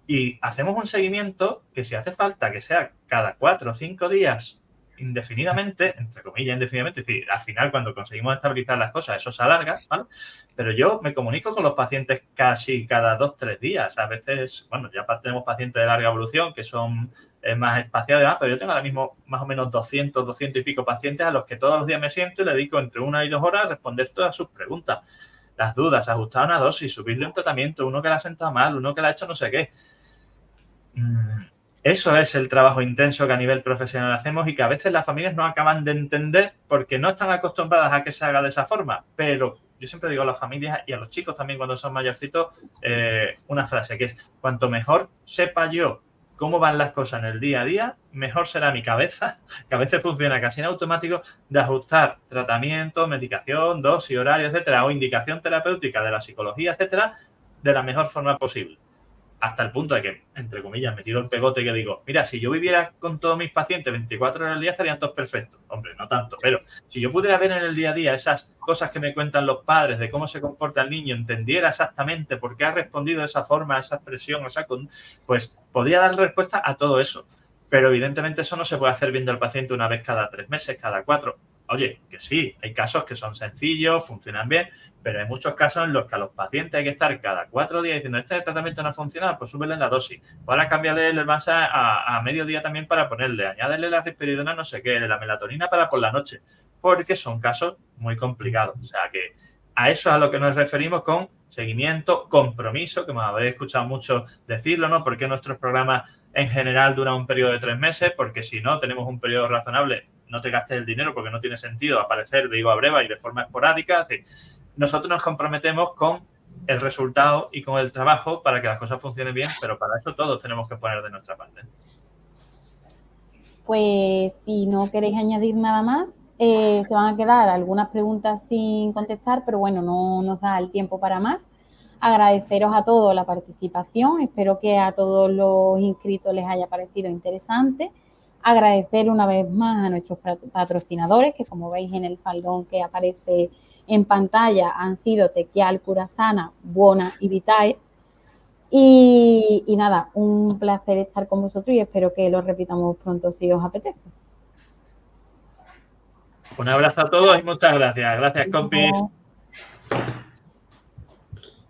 Y hacemos un seguimiento que si hace falta que sea cada 4 o 5 días indefinidamente, entre comillas indefinidamente, es decir, al final cuando conseguimos estabilizar las cosas eso se alarga, ¿vale? Pero yo me comunico con los pacientes casi cada 2-3 días. A veces, bueno, ya tenemos pacientes de larga evolución que son más espaciados y demás, pero yo tengo ahora mismo más o menos 200 y pico pacientes a los que todos los días me siento y le dedico entre 1 y 2 horas a responder todas sus preguntas. Las dudas, ajustar una dosis, subirle un tratamiento, uno que le ha sentado mal, uno que le ha hecho no sé qué. Eso es el trabajo intenso que a nivel profesional hacemos y que a veces las familias no acaban de entender porque no están acostumbradas a que se haga de esa forma. Pero yo siempre digo a las familias y a los chicos también cuando son mayorcitos una frase que es: cuanto mejor sepa yo cómo van las cosas en el día a día, mejor será mi cabeza, que a veces funciona casi en automático, de ajustar tratamiento, medicación, dosis, horario, etcétera, o indicación terapéutica de la psicología, etcétera, de la mejor forma posible. Hasta el punto de que, entre comillas, me tiro el pegote que digo, mira, si yo viviera con todos mis pacientes 24 horas al día estarían todos perfectos. Hombre, no tanto, pero si yo pudiera ver en el día a día esas cosas que me cuentan los padres de cómo se comporta el niño, entendiera exactamente por qué ha respondido de esa forma, a esa expresión, pues podría dar respuesta a todo eso. Pero evidentemente eso no se puede hacer viendo al paciente una vez cada 3 meses, cada 4. Oye, que sí, hay casos que son sencillos, funcionan bien, pero hay muchos casos en los que a los pacientes hay que estar cada 4 días diciendo, este tratamiento no ha funcionado, pues súbele la dosis. O ahora cámbiale el Elvansa a mediodía también para ponerle, añádele la risperidona no sé qué, la melatonina para por la noche, porque son casos muy complicados. O sea que a eso es a lo que nos referimos con seguimiento, compromiso, que me habéis escuchado mucho decirlo, ¿no? Porque nuestros programas en general duran un periodo de 3 meses, porque si no tenemos un periodo razonable, no te gastes el dinero porque no tiene sentido aparecer de igo a breva y de forma esporádica. Es decir, nosotros nos comprometemos con el resultado y con el trabajo para que las cosas funcionen bien, pero para eso todos tenemos que poner de nuestra parte. Pues si no queréis añadir nada más, se van a quedar algunas preguntas sin contestar, pero bueno, no nos da el tiempo para más. Agradeceros a todos la participación, espero que a todos los inscritos les haya parecido interesante. Agradecer una vez más a nuestros patrocinadores, que como veis en el faldón que aparece en pantalla han sido Tequial, Curasana, Buona y Vitae. Y nada, un placer estar con vosotros y espero que lo repitamos pronto si os apetece. Un abrazo a todos y muchas gracias. Gracias, compis.